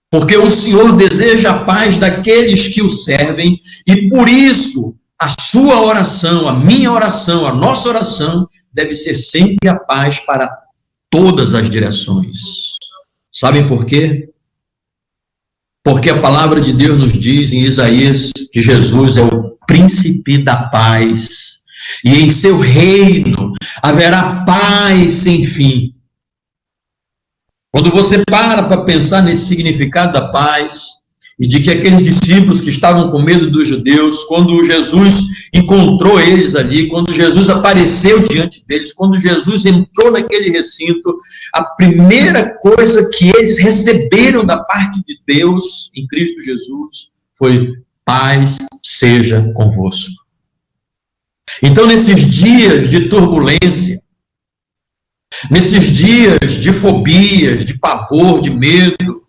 Porque o Senhor deseja a paz daqueles que o servem, e por isso a sua oração, a minha oração, a nossa oração deve ser sempre a paz para todas as direções. Sabem por quê? Porque a palavra de Deus nos diz em Isaías que Jesus é o príncipe da paz, e em seu reino haverá paz sem fim. Quando você para pensar nesse significado da paz, e de que aqueles discípulos que estavam com medo dos judeus, quando Jesus encontrou eles ali, quando Jesus apareceu diante deles, quando Jesus entrou naquele recinto, a primeira coisa que eles receberam da parte de Deus em Cristo Jesus foi: paz seja convosco. Então, nesses dias de turbulência, nesses dias de fobias, de pavor, de medo,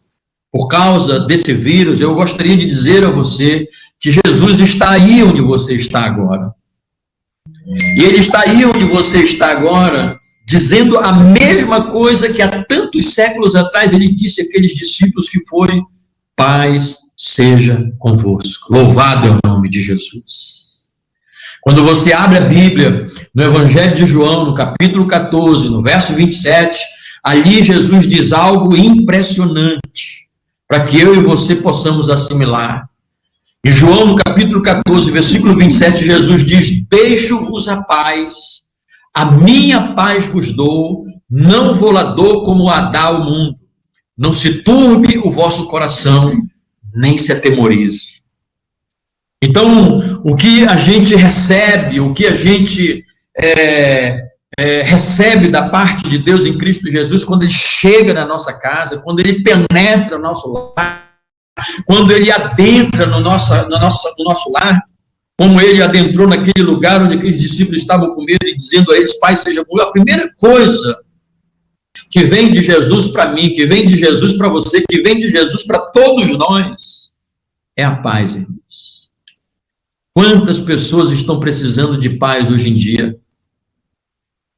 por causa desse vírus, eu gostaria de dizer a você que Jesus está aí onde você está agora. E Ele está aí onde você está agora, dizendo a mesma coisa que há tantos séculos atrás Ele disse àqueles discípulos, que foi: paz seja convosco. Louvado é o nome de Jesus. Quando você abre a Bíblia, no Evangelho de João, no capítulo 14, no verso 27, ali Jesus diz algo impressionante, para que eu e você possamos assimilar. Em João, no capítulo 14, versículo 27, Jesus diz: deixo-vos a paz, a minha paz vos dou, não vou lá dou como a dá o mundo. Não se turbe o vosso coração, nem se atemorize. Então, o que a gente recebe, o que a gente recebe da parte de Deus em Cristo Jesus, quando Ele chega na nossa casa, quando Ele penetra no nosso lar, quando Ele adentra no nosso lar, como Ele adentrou naquele lugar onde aqueles discípulos estavam com medo e dizendo a eles: Pai, seja bom. A primeira coisa que vem de Jesus para mim, que vem de Jesus para você, que vem de Jesus para todos nós, é a paz, irmãos. Quantas pessoas estão precisando de paz hoje em dia?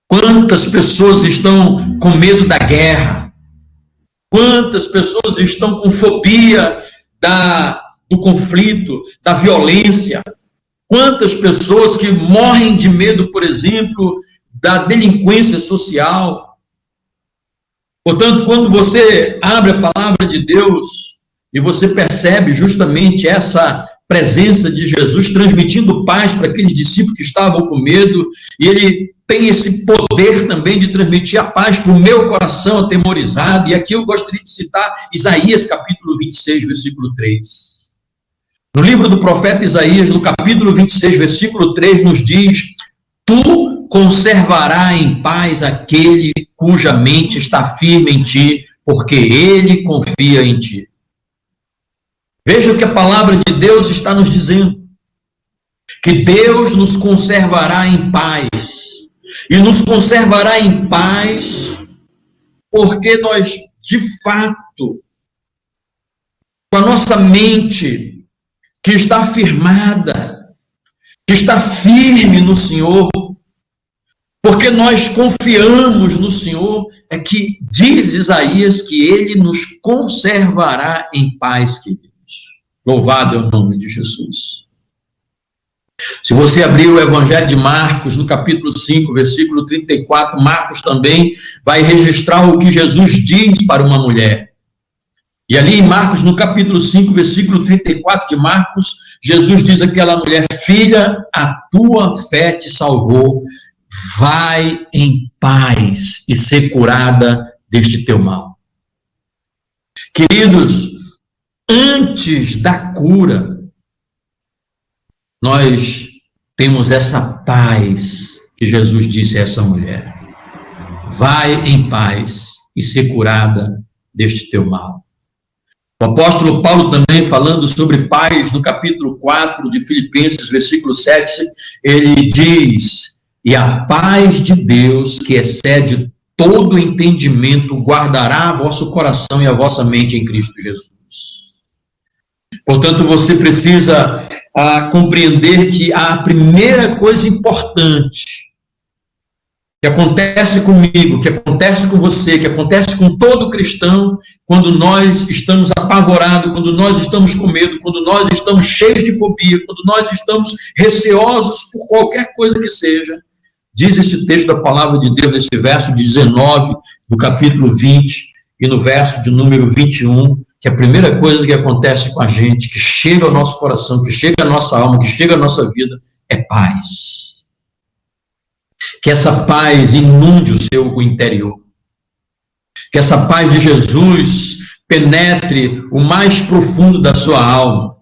Quantas pessoas estão com medo da guerra? Quantas pessoas estão com fobia do conflito, da violência? Quantas pessoas que morrem de medo, por exemplo, da delinquência social? Portanto, quando você abre a palavra de Deus e você percebe justamente essa presença de Jesus transmitindo paz para aqueles discípulos que estavam com medo, e Ele tem esse poder também de transmitir a paz para o meu coração atemorizado. E aqui eu gostaria de citar Isaías, capítulo 26, versículo 3. No livro do profeta Isaías, no capítulo 26, versículo 3, nos diz: tu conservarás em paz aquele cuja mente está firme em ti, porque ele confia em ti. Veja o que a palavra de Deus está nos dizendo: que Deus nos conservará em paz, e nos conservará em paz porque nós, de fato, com a nossa mente que está firmada, que está firme no Senhor, porque nós confiamos no Senhor, é que diz Isaías que Ele nos conservará em paz, queridos. Louvado é o nome de Jesus. Se você abrir o Evangelho de Marcos, no capítulo 5, versículo 34, Marcos também vai registrar o que Jesus diz para uma mulher. E ali em Marcos, no capítulo 5, versículo 34 de Marcos, Jesus diz àquela mulher: filha, a tua fé te salvou, vai em paz e ser curada deste teu mal. Queridos, antes da cura, nós temos essa paz que Jesus disse a essa mulher: vai em paz e ser curada deste teu mal. O apóstolo Paulo também, falando sobre paz, no capítulo 4 de Filipenses, versículo 7, ele diz: e a paz de Deus, que excede todo entendimento, guardará vosso coração e a vossa mente em Cristo Jesus. Portanto, você precisa compreender que a primeira coisa importante que acontece comigo, que acontece com você, que acontece com todo cristão, quando nós estamos apavorados, quando nós estamos com medo, quando nós estamos cheios de fobia, quando nós estamos receosos por qualquer coisa que seja, diz esse texto da palavra de Deus, nesse verso de 19, do capítulo 20, e no verso de número 21, que a primeira coisa que acontece com a gente, que chega ao nosso coração, que chega à nossa alma, que chega à nossa vida, é paz. Que essa paz inunde o seu interior. Que essa paz de Jesus penetre o mais profundo da sua alma.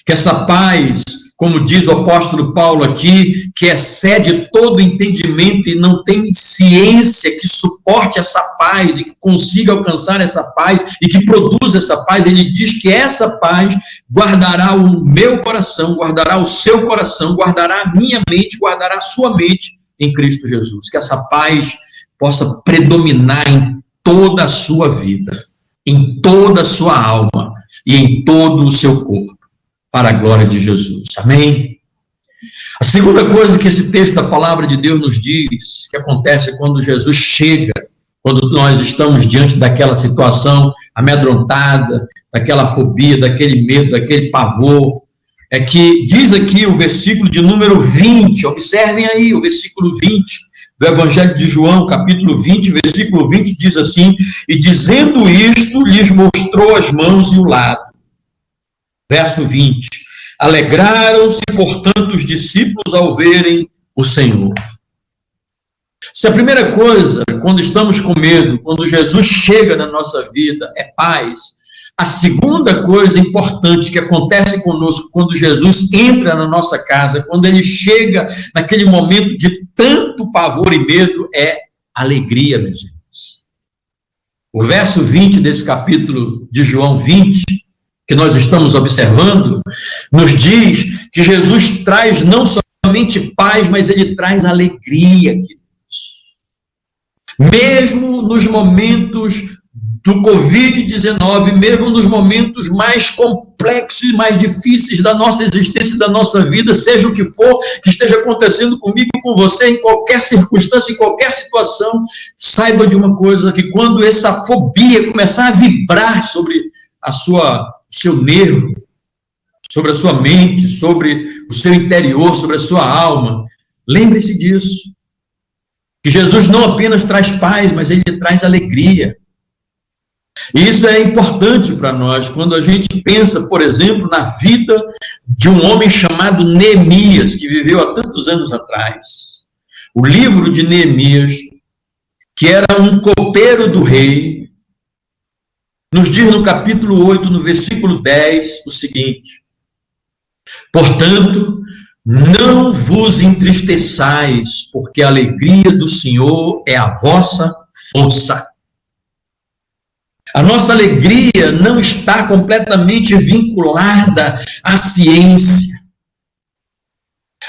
Que essa paz, como diz o apóstolo Paulo aqui, que excede todo entendimento e não tem ciência que suporte essa paz e que consiga alcançar essa paz e que produza essa paz, ele diz que essa paz guardará o meu coração, guardará o seu coração, guardará a minha mente, guardará a sua mente em Cristo Jesus. Que essa paz possa predominar em toda a sua vida, em toda a sua alma e em todo o seu corpo, para a glória de Jesus. Amém? A segunda coisa que esse texto da palavra de Deus nos diz, que acontece quando Jesus chega, quando nós estamos diante daquela situação amedrontada, daquela fobia, daquele medo, daquele pavor, é que diz aqui o versículo de número 20, observem aí o versículo 20 do Evangelho de João, capítulo 20, versículo 20, diz assim: e dizendo isto, lhes mostrou as mãos e o lado. Verso 20, alegraram-se, portanto, os discípulos ao verem o Senhor. Se a primeira coisa, quando estamos com medo, quando Jesus chega na nossa vida, é paz, a segunda coisa importante que acontece conosco quando Jesus entra na nossa casa, quando ele chega naquele momento de tanto pavor e medo, é alegria, meus irmãos. O verso 20 desse capítulo de João 20, que nós estamos observando, nos diz que Jesus traz não somente paz, mas ele traz alegria, queridos. Mesmo nos momentos do Covid-19, mesmo nos momentos mais complexos e mais difíceis da nossa existência, da nossa vida, seja o que for que esteja acontecendo comigo e com você, em qualquer circunstância, em qualquer situação, saiba de uma coisa, que quando essa fobia começar a vibrar sobre o seu nervo, sobre a sua mente, sobre o seu interior, sobre a sua alma, lembre-se disso, que Jesus não apenas traz paz, mas ele traz alegria. E isso é importante para nós, quando a gente pensa, por exemplo, na vida de um homem chamado Neemias, que viveu há tantos anos atrás. O livro de Neemias, que era um copeiro do rei, nos diz no capítulo 8, no versículo 10, o seguinte: portanto, não vos entristeçais, porque a alegria do Senhor é a vossa força. A nossa alegria não está completamente vinculada à ciência.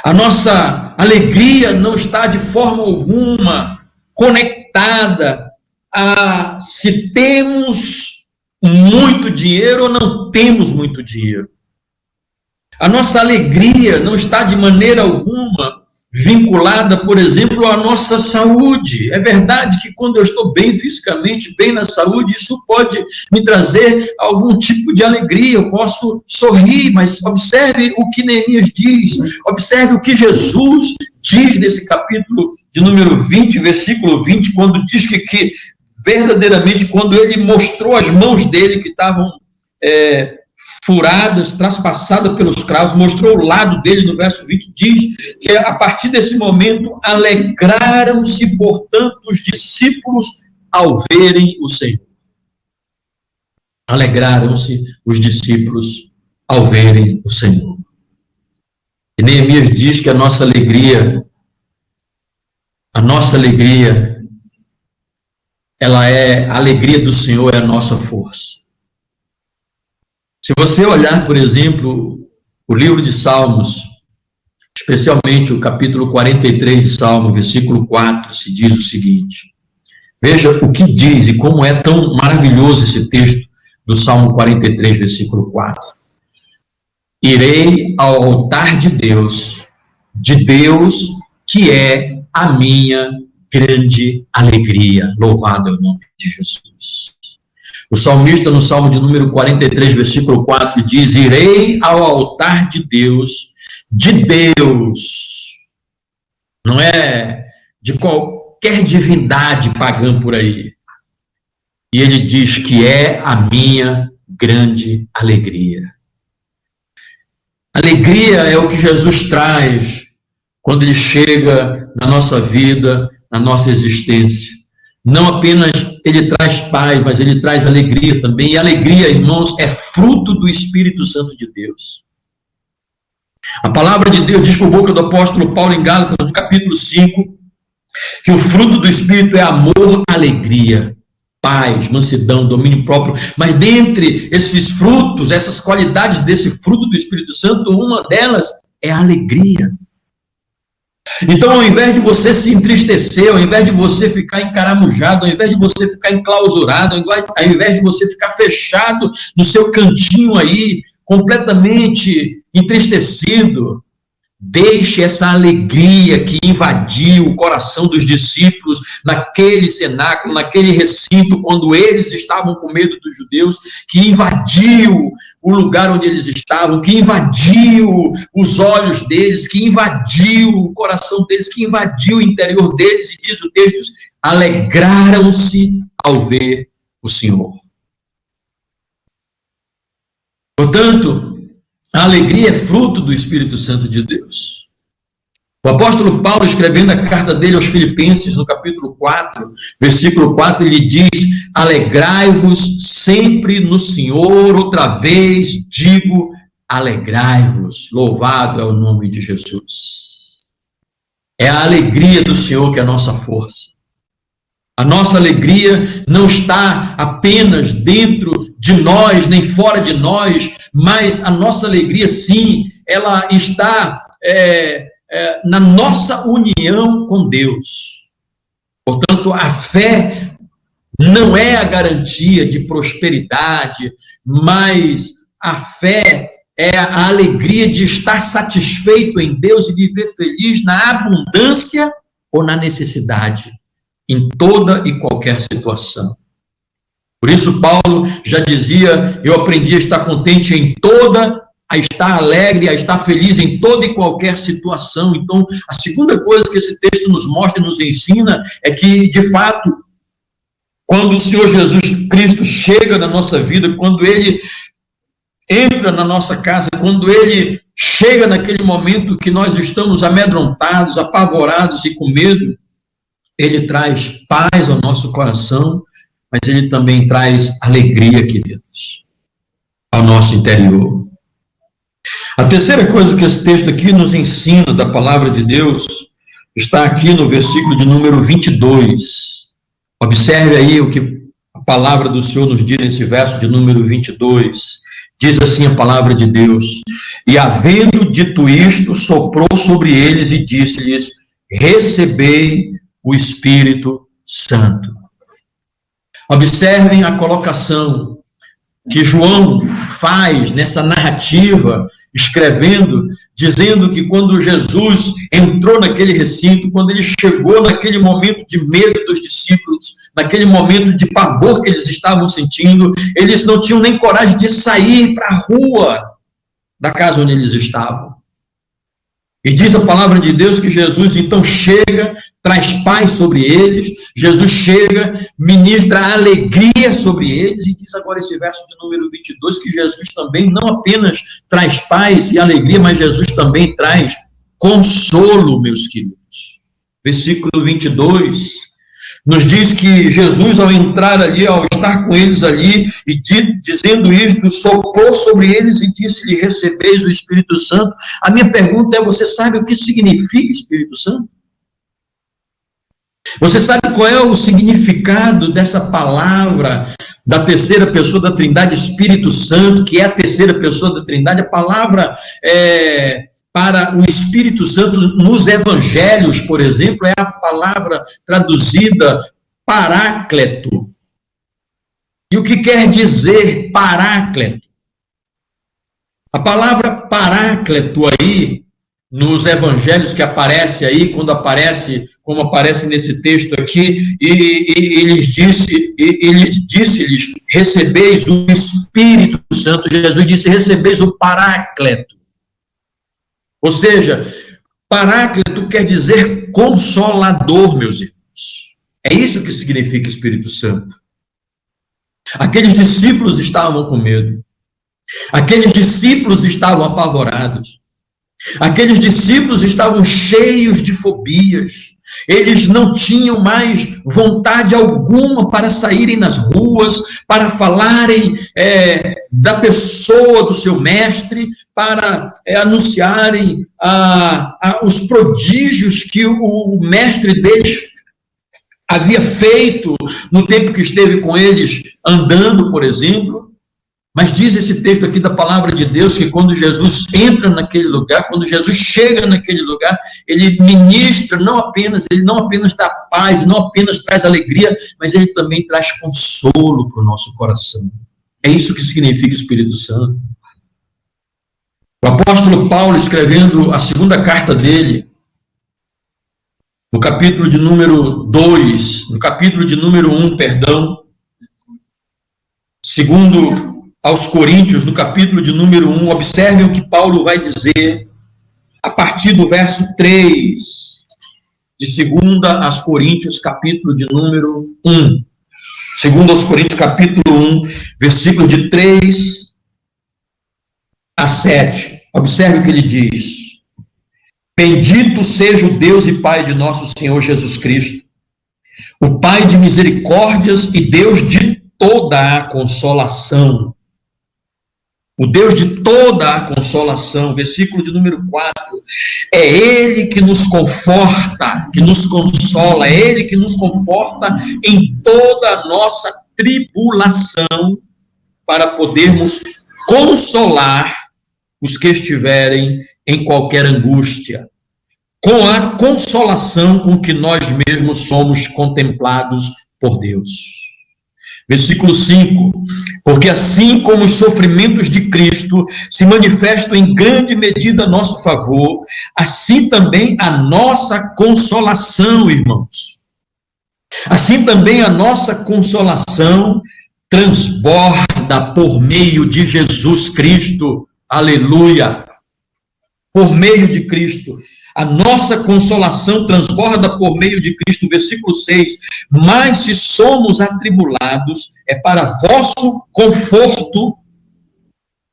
A nossa alegria não está de forma alguma conectada a se temos muito dinheiro ou não temos muito dinheiro. A nossa alegria não está de maneira alguma vinculada, por exemplo, à nossa saúde. É verdade que quando eu estou bem fisicamente, bem na saúde, isso pode me trazer algum tipo de alegria, eu posso sorrir, mas observe o que Neemias diz, observe o que Jesus diz nesse capítulo de número 20, versículo 20, quando diz que verdadeiramente, quando ele mostrou as mãos dele que estavam furadas, traspassadas pelos cravos, mostrou o lado dele no verso 20, diz que a partir desse momento alegraram-se, portanto, os discípulos ao verem o Senhor. Alegraram-se os discípulos ao verem o Senhor. E Neemias diz que a nossa alegria, ela é a alegria do Senhor, é a nossa força. Se você olhar, por exemplo, o livro de Salmos, especialmente o capítulo 43 de Salmo, versículo 4, se diz o seguinte. Veja o que diz e como é tão maravilhoso esse texto do Salmo 43, versículo 4. Irei ao altar de Deus que é a minha grande alegria. Louvado é o nome de Jesus. O salmista, no Salmo de número 43, versículo 4, diz, irei ao altar de Deus, não é de qualquer divindade pagã por aí. E ele diz que é a minha grande alegria. Alegria é o que Jesus traz quando ele chega na nossa vida, na nossa existência. Não apenas ele traz paz, mas ele traz alegria também. E alegria, irmãos, é fruto do Espírito Santo de Deus. A palavra de Deus diz por boca do apóstolo Paulo em Gálatas, no capítulo 5, que o fruto do Espírito é amor, alegria, paz, mansidão, domínio próprio. Mas dentre esses frutos, essas qualidades desse fruto do Espírito Santo, uma delas é a alegria. Então, ao invés de você se entristecer, ao invés de você ficar encaramujado, ao invés de você ficar enclausurado, ao invés de você ficar fechado no seu cantinho aí, completamente entristecido, deixe essa alegria que invadiu o coração dos discípulos naquele cenáculo, naquele recinto, quando eles estavam com medo dos judeus, que invadiu o lugar onde eles estavam, que invadiu os olhos deles, que invadiu o coração deles, que invadiu o interior deles, e diz o texto, alegraram-se ao ver o Senhor. Portanto, a alegria é fruto do Espírito Santo de Deus. O apóstolo Paulo, escrevendo a carta dele aos Filipenses, no capítulo 4, versículo 4, ele diz, alegrai-vos sempre no Senhor, outra vez digo, alegrai-vos, louvado é o nome de Jesus. É a alegria do Senhor que é a nossa força. A nossa alegria não está apenas dentro de nós, nem fora de nós, mas a nossa alegria, sim, ela está na nossa união com Deus. Portanto, a fé não é a garantia de prosperidade, mas a fé é a alegria de estar satisfeito em Deus e viver feliz na abundância ou na necessidade, em toda e qualquer situação. Por isso, Paulo já dizia, eu aprendi a estar contente em toda, a estar alegre, a estar feliz em toda e qualquer situação. Então, a segunda coisa que esse texto nos mostra e nos ensina é que, de fato, quando o Senhor Jesus Cristo chega na nossa vida, quando Ele entra na nossa casa, quando Ele chega naquele momento que nós estamos amedrontados, apavorados e com medo, Ele traz paz ao nosso coração, mas Ele também traz alegria, queridos, ao nosso interior. A terceira coisa que esse texto aqui nos ensina da palavra de Deus está aqui no versículo de número 22. Observe aí o que a palavra do Senhor nos diz nesse verso de número 22. Diz assim a palavra de Deus, e havendo dito isto, soprou sobre eles e disse-lhes, recebei o Espírito Santo. Observem a colocação que João faz nessa narrativa escrevendo, dizendo que quando Jesus entrou naquele recinto, quando ele chegou naquele momento de medo dos discípulos, naquele momento de pavor que eles estavam sentindo, eles não tinham nem coragem de sair para a rua da casa onde eles estavam. E diz a palavra de Deus que Jesus então chega, traz paz sobre eles, Jesus chega, ministra alegria sobre eles, e diz agora esse verso de número 22, que Jesus também não apenas traz paz e alegria, mas Jesus também traz consolo, meus queridos. Versículo 22 nos diz que Jesus, ao entrar ali, ao estar com eles ali, e dizendo isto, soprou sobre eles e disse-lhe, recebeis o Espírito Santo. A minha pergunta é, você sabe o que significa Espírito Santo? Você sabe qual é o significado dessa palavra da terceira pessoa da Trindade, Espírito Santo, que é a terceira pessoa da Trindade? A palavra para o Espírito Santo nos evangelhos, por exemplo, é a palavra traduzida paráclito. E o que quer dizer paráclito? A palavra paráclito aí, nos evangelhos que aparece aí, quando aparece, como aparece nesse texto aqui, e ele disse-lhes, recebeis o Espírito Santo. Jesus disse, recebeis o paráclito. Ou seja, paráclito quer dizer consolador, meus irmãos. É isso que significa Espírito Santo. Aqueles discípulos estavam com medo. Aqueles discípulos estavam apavorados. Aqueles discípulos estavam cheios de fobias. Eles não tinham mais vontade alguma para saírem nas ruas, para falarem da pessoa do seu mestre, para anunciarem os prodígios que o mestre deles havia feito no tempo que esteve com eles andando, por exemplo. Mas diz esse texto aqui da palavra de Deus que quando Jesus entra naquele lugar, quando Jesus chega naquele lugar, ele ministra, ele não apenas dá paz, não apenas traz alegria, mas ele também traz consolo para o nosso coração. É isso que significa Espírito Santo. O apóstolo Paulo, escrevendo a segunda carta dele, no capítulo de número 2, no capítulo de número 1, segundo aos Coríntios, no capítulo de número 1, observem o que Paulo vai dizer a partir do verso 3, de 2 aos Coríntios, capítulo de número 1. 2 aos Coríntios, capítulo 1, versículos de 3 a 7. Observe o que ele diz. Bendito seja o Deus e Pai de nosso Senhor Jesus Cristo, o Pai de misericórdias e Deus de toda a consolação. O Deus de toda a consolação, versículo de número 4, é Ele que nos conforta, que nos consola, é Ele que nos conforta em toda a nossa tribulação, para podermos consolar os que estiverem em qualquer angústia, com a consolação com que nós mesmos somos contemplados por Deus. Versículo 5, porque assim como os sofrimentos de Cristo se manifestam em grande medida a nosso favor, assim também a nossa consolação, irmãos. Assim também a nossa consolação transborda por meio de Jesus Cristo. Aleluia! Por meio de Cristo. A nossa consolação transborda por meio de Cristo, versículo 6, mas se somos atribulados, é para vosso conforto,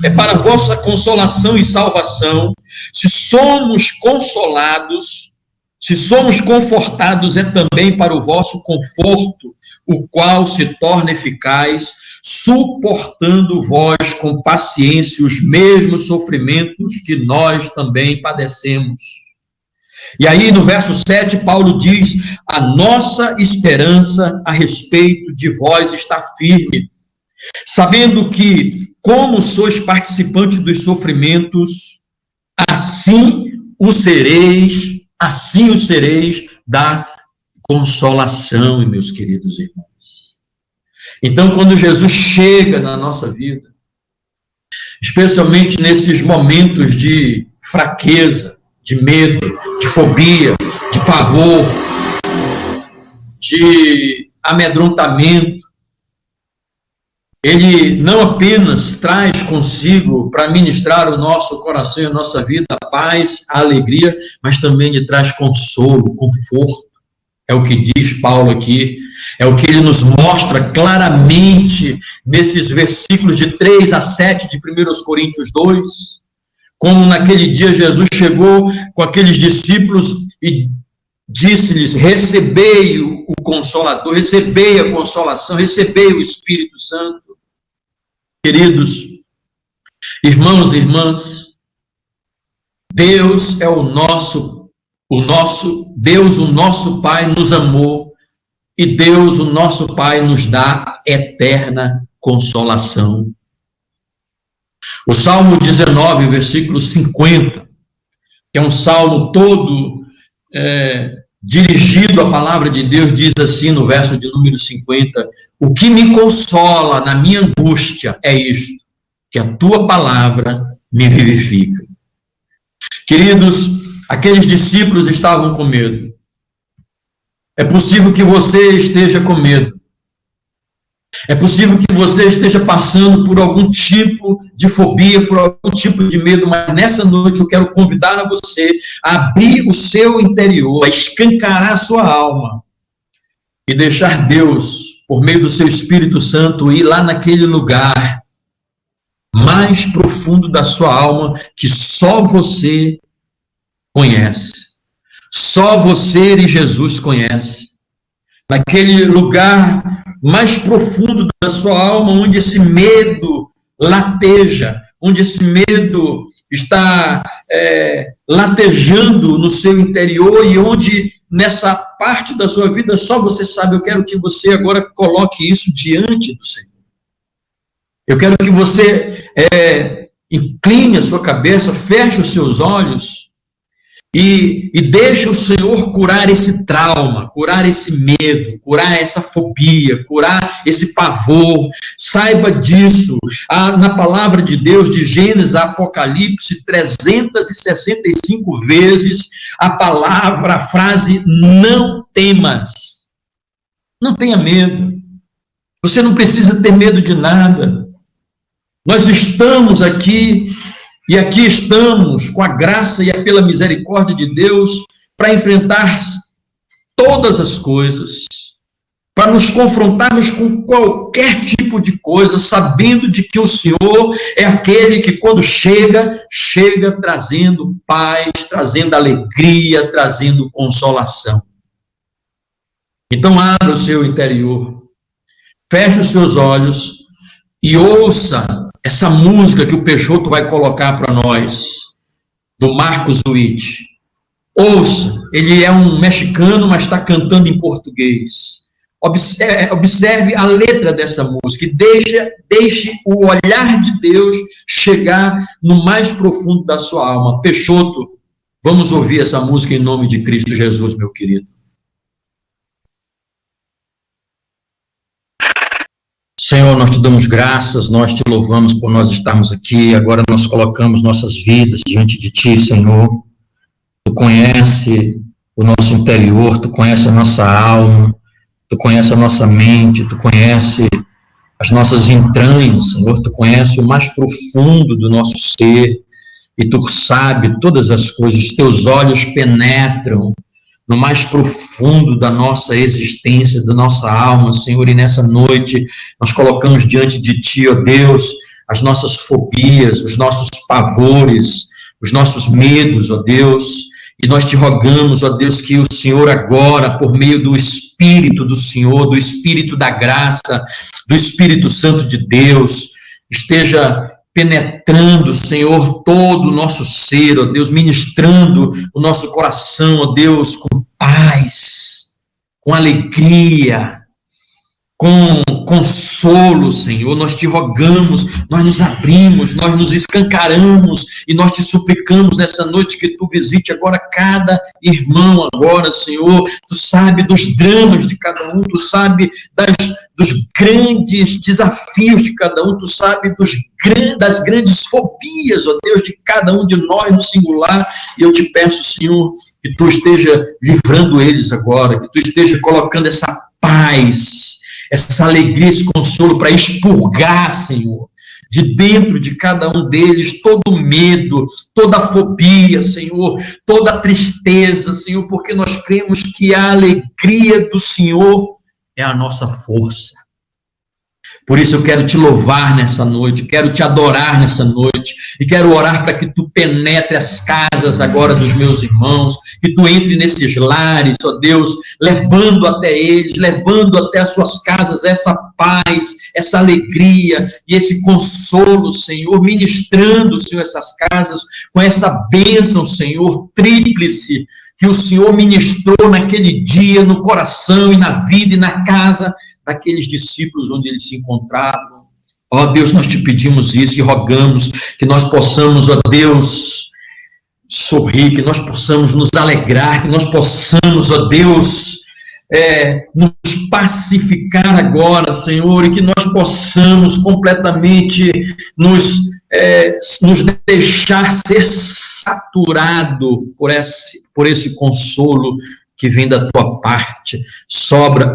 é para vossa consolação e salvação. Se somos consolados, se somos confortados, é também para o vosso conforto, o qual se torna eficaz, suportando vós com paciência os mesmos sofrimentos que nós também padecemos. E aí, no verso 7, Paulo diz, a nossa esperança a respeito de vós está firme, sabendo que, como sois participantes dos sofrimentos, assim o sereis da consolação, meus queridos irmãos. Então, quando Jesus chega na nossa vida, especialmente nesses momentos de fraqueza, de medo, de fobia, de pavor, de amedrontamento. Ele não apenas traz consigo para ministrar o nosso coração e a nossa vida a paz, a alegria, mas também lhe traz consolo, conforto. É o que diz Paulo aqui, é o que ele nos mostra claramente nesses versículos de 3 a 7 de 1 Coríntios 2, como naquele dia Jesus chegou com aqueles discípulos e disse-lhes: recebei o Consolador, recebei a consolação, recebei o Espírito Santo. Queridos irmãos e irmãs, Deus é o nosso Deus, o nosso Pai, nos amou, e Deus, o nosso Pai, nos dá eterna consolação. O Salmo 19, versículo 50, que é um salmo todo dirigido à palavra de Deus, diz assim no verso de número 50: o que me consola na minha angústia é isto, que a tua palavra me vivifica. Queridos, aqueles discípulos estavam com medo. É possível que você esteja com medo. É possível que você esteja passando por algum tipo de fobia, por algum tipo de medo, mas nessa noite eu quero convidar a você a abrir o seu interior, a escancarar a sua alma e deixar Deus, por meio do seu Espírito Santo, ir lá naquele lugar mais profundo da sua alma que só você conhece. Só você e Jesus conhecem. Naquele lugar mais profundo da sua alma, onde esse medo lateja, onde esse medo está latejando no seu interior e onde nessa parte da sua vida só você sabe. Eu quero que você agora coloque isso diante do Senhor. Eu quero que você incline a sua cabeça, feche os seus olhos e deixe o Senhor curar esse trauma, curar esse medo, curar essa fobia, curar esse pavor. Saiba disso. Na palavra de Deus, de Gênesis a Apocalipse, 365 vezes, a frase não temas. Não tenha medo. Você não precisa ter medo de nada. Nós estamos aqui, e aqui estamos com a graça e pela misericórdia de Deus para enfrentar todas as coisas, para nos confrontarmos com qualquer tipo de coisa, sabendo de que o Senhor é aquele que quando chega trazendo paz, trazendo alegria, trazendo consolação. Então abra o seu interior, feche os seus olhos e ouça essa música que o Peixoto vai colocar para nós, do Marcos Witt. Ouça, ele é um mexicano, mas está cantando em português. Observe a letra dessa música e deixe o olhar de Deus chegar no mais profundo da sua alma. Peixoto, vamos ouvir essa música em nome de Cristo Jesus, meu querido. Senhor, nós te damos graças, nós te louvamos por nós estarmos aqui. Agora nós colocamos nossas vidas diante de ti, Senhor. Tu conhece o nosso interior, tu conhece a nossa alma, tu conhece a nossa mente, tu conhece as nossas entranhas, Senhor. Tu conhece o mais profundo do nosso ser e tu sabe todas as coisas. Os teus olhos penetram no mais profundo da nossa existência, da nossa alma, Senhor, e nessa noite nós colocamos diante de Ti, ó Deus, as nossas fobias, os nossos pavores, os nossos medos, ó Deus, e nós te rogamos, ó Deus, que o Senhor agora, por meio do Espírito do Senhor, do Espírito da graça, do Espírito Santo de Deus, esteja penetrando, Senhor, todo o nosso ser, ó Deus, ministrando o nosso coração, ó Deus, com paz, com alegria, com consolo, Senhor. Nós te rogamos, nós nos abrimos, nós nos escancaramos e nós te suplicamos nessa noite que tu visite agora cada irmão agora, Senhor. Tu sabe dos dramas de cada um, tu sabe dos grandes desafios de cada um, tu sabe das grandes fobias, ó Deus, de cada um de nós no singular, e eu te peço, Senhor, que tu esteja livrando eles agora, que tu esteja colocando essa paz, essa alegria, esse consolo para expurgar, Senhor, de dentro de cada um deles, todo o medo, toda a fobia, Senhor, toda a tristeza, Senhor, porque nós cremos que a alegria do Senhor é a nossa força. Por isso eu quero te louvar nessa noite, quero te adorar nessa noite, e quero orar para que tu penetre as casas agora dos meus irmãos, que tu entre nesses lares, ó Deus, levando até eles, levando até as suas casas essa paz, essa alegria e esse consolo, Senhor, ministrando, Senhor, essas casas com essa bênção, Senhor, tríplice, que o Senhor ministrou naquele dia no coração e na vida e na casa daqueles discípulos onde eles se encontravam. Ó Deus, nós te pedimos isso e rogamos que nós possamos, ó Deus, sorrir, que nós possamos nos alegrar, que nós possamos, ó Deus, nos pacificar agora, Senhor, e que nós possamos completamente nos deixar ser saturado por esse consolo que vem da tua parte. Sopra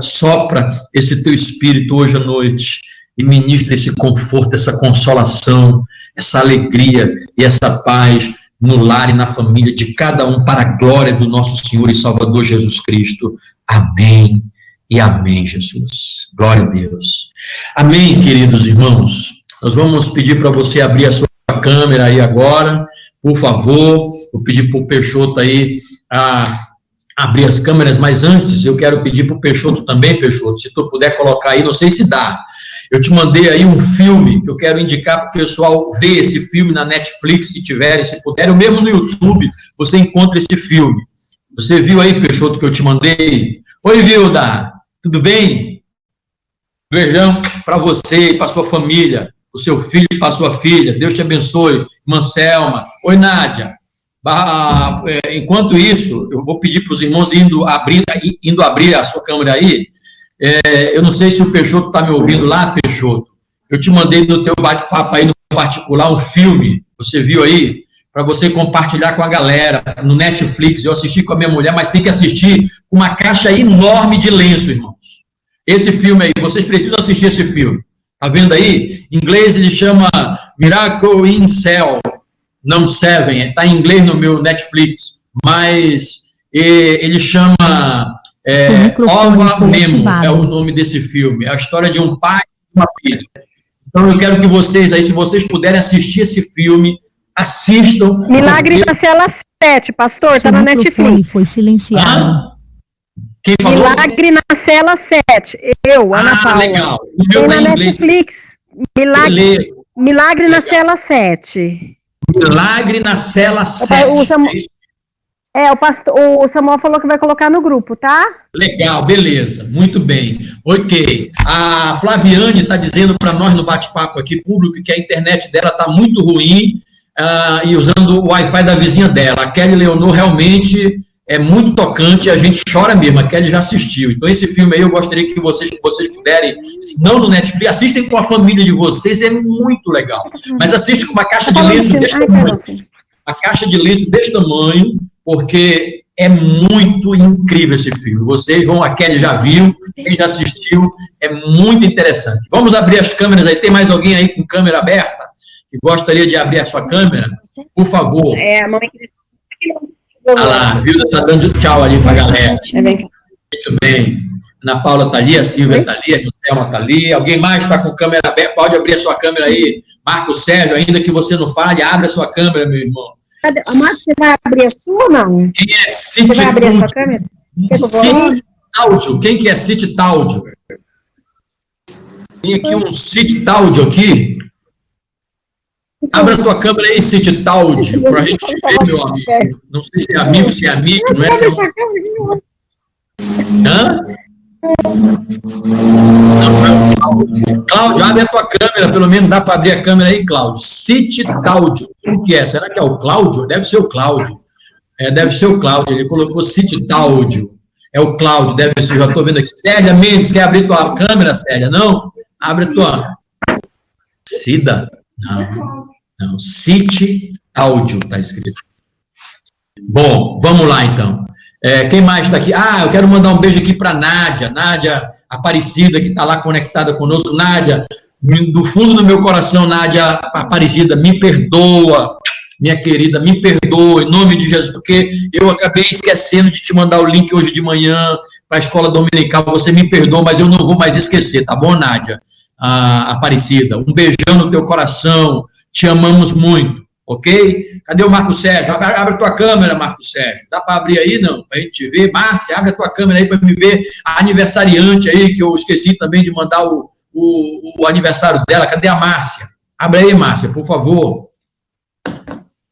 esse teu espírito hoje à noite e ministra esse conforto, essa consolação, essa alegria e essa paz no lar e na família de cada um, para a glória do nosso Senhor e Salvador Jesus Cristo. Amém e amém, Jesus. Glória a Deus. Amém, queridos irmãos. Nós vamos pedir para você abrir a sua câmera aí agora, por favor. Vou pedir para o Peixoto aí abrir as câmeras, mas antes eu quero pedir para o Peixoto também, Peixoto, se tu puder colocar aí, não sei se dá. Eu te mandei aí um filme que eu quero indicar para o pessoal ver esse filme na Netflix, se tiverem, se puderem, ou mesmo no YouTube, você encontra esse filme. Você viu aí, Peixoto, que eu te mandei? Oi, Vilda, tudo bem? Beijão para você e para sua família, o seu filho e para sua filha. Deus te abençoe. Irmã Selma. Oi, Nádia. Enquanto isso, eu vou pedir para os irmãos indo abrir a sua câmera aí. Eu não sei se o Peixoto está me ouvindo lá, Peixoto. Eu te mandei no teu bate-papo aí no particular um filme, você viu aí? Para você compartilhar com a galera no Netflix. Eu assisti com a minha mulher, mas tem que assistir com uma caixa enorme de lenço, irmãos. Esse filme aí, vocês precisam assistir esse filme. Tá vendo aí? Em inglês ele chama Miracle in Cell, não 7, está em inglês no meu Netflix, mas ele chama Ova Memo, é o nome desse filme, é a história de um pai e uma filha. Então eu quero que vocês aí, se vocês puderem assistir esse filme, assistam. Milagre na Cela 7, pastor, está na Netflix. Foi silenciado. Quem falou? Milagre na Cela 7, eu, Ana Paula. Legal. Tem na Netflix, Milagre na Cela 7. Milagre na Cela 7. O Samuel falou que vai colocar no grupo, tá? Legal, beleza, muito bem. Ok, a Flaviane está dizendo para nós no bate-papo aqui público que a internet dela está muito ruim e usando o Wi-Fi da vizinha dela. A Kelly Leonor realmente é muito tocante, a gente chora mesmo, a Kelly já assistiu. Então esse filme aí eu gostaria que vocês puderem, se não no Netflix, assistem com a família de vocês, é muito legal. Mas assiste com uma caixa de lenço desse tamanho. A caixa de lenço desse tamanho, porque é muito incrível esse filme. Vocês vão, a Kelly já viu, quem já assistiu, é muito interessante. Vamos abrir as câmeras aí, tem mais alguém aí com câmera aberta? Que gostaria de abrir a sua câmera? Por favor. A mamãe... Olha lá, a Vilda está dando tchau ali para a galera. Muito bem. Ana Paula está ali, a Silvia está ali, a Selma está ali. Alguém mais está com câmera aberta? Pode abrir a sua câmera aí. Marco Sérgio, ainda que você não fale, abre a sua câmera, meu irmão. Mas você vai abrir a sua ou não? Quem é City Você vai abrir a sua câmera? City Táudio. Quem que é City Táudio? Tem aqui um City Táudio aqui. Abra a tua câmera aí, City Táudio, para a gente ver, meu amigo. Não sei se é amigo, não é? Hã? Cláudio, abre a tua câmera, pelo menos dá para abrir a câmera aí, Cláudio. Cite Cláudio. O que é? Será que é o Cláudio? Deve ser o Cláudio. Deve ser o Cláudio. Ele colocou Cite Cláudio. É o Cláudio, deve ser. Já estou vendo aqui. Célia Mendes, quer abrir tua câmera, Célia? Não? Abre a tua. Cida? Não. Cite Áudio, está escrito. Bom, vamos lá, então. Quem mais está aqui? Eu quero mandar um beijo aqui para Nádia Aparecida, que está lá conectada conosco. Nádia, do fundo do meu coração, Nádia Aparecida, me perdoa, minha querida, me perdoa, em nome de Jesus, porque eu acabei esquecendo de te mandar o link hoje de manhã para a escola dominical. Você me perdoa, mas eu não vou mais esquecer, tá bom, Nádia Aparecida? Um beijão no teu coração, te amamos muito. Ok? Cadê o Marco Sérgio? Abre a tua câmera, Marco Sérgio. Dá para abrir aí, não? Para a gente ver. Márcia, abre a tua câmera aí para me ver a aniversariante aí, que eu esqueci também de mandar o aniversário dela. Cadê a Márcia? Abre aí, Márcia, por favor.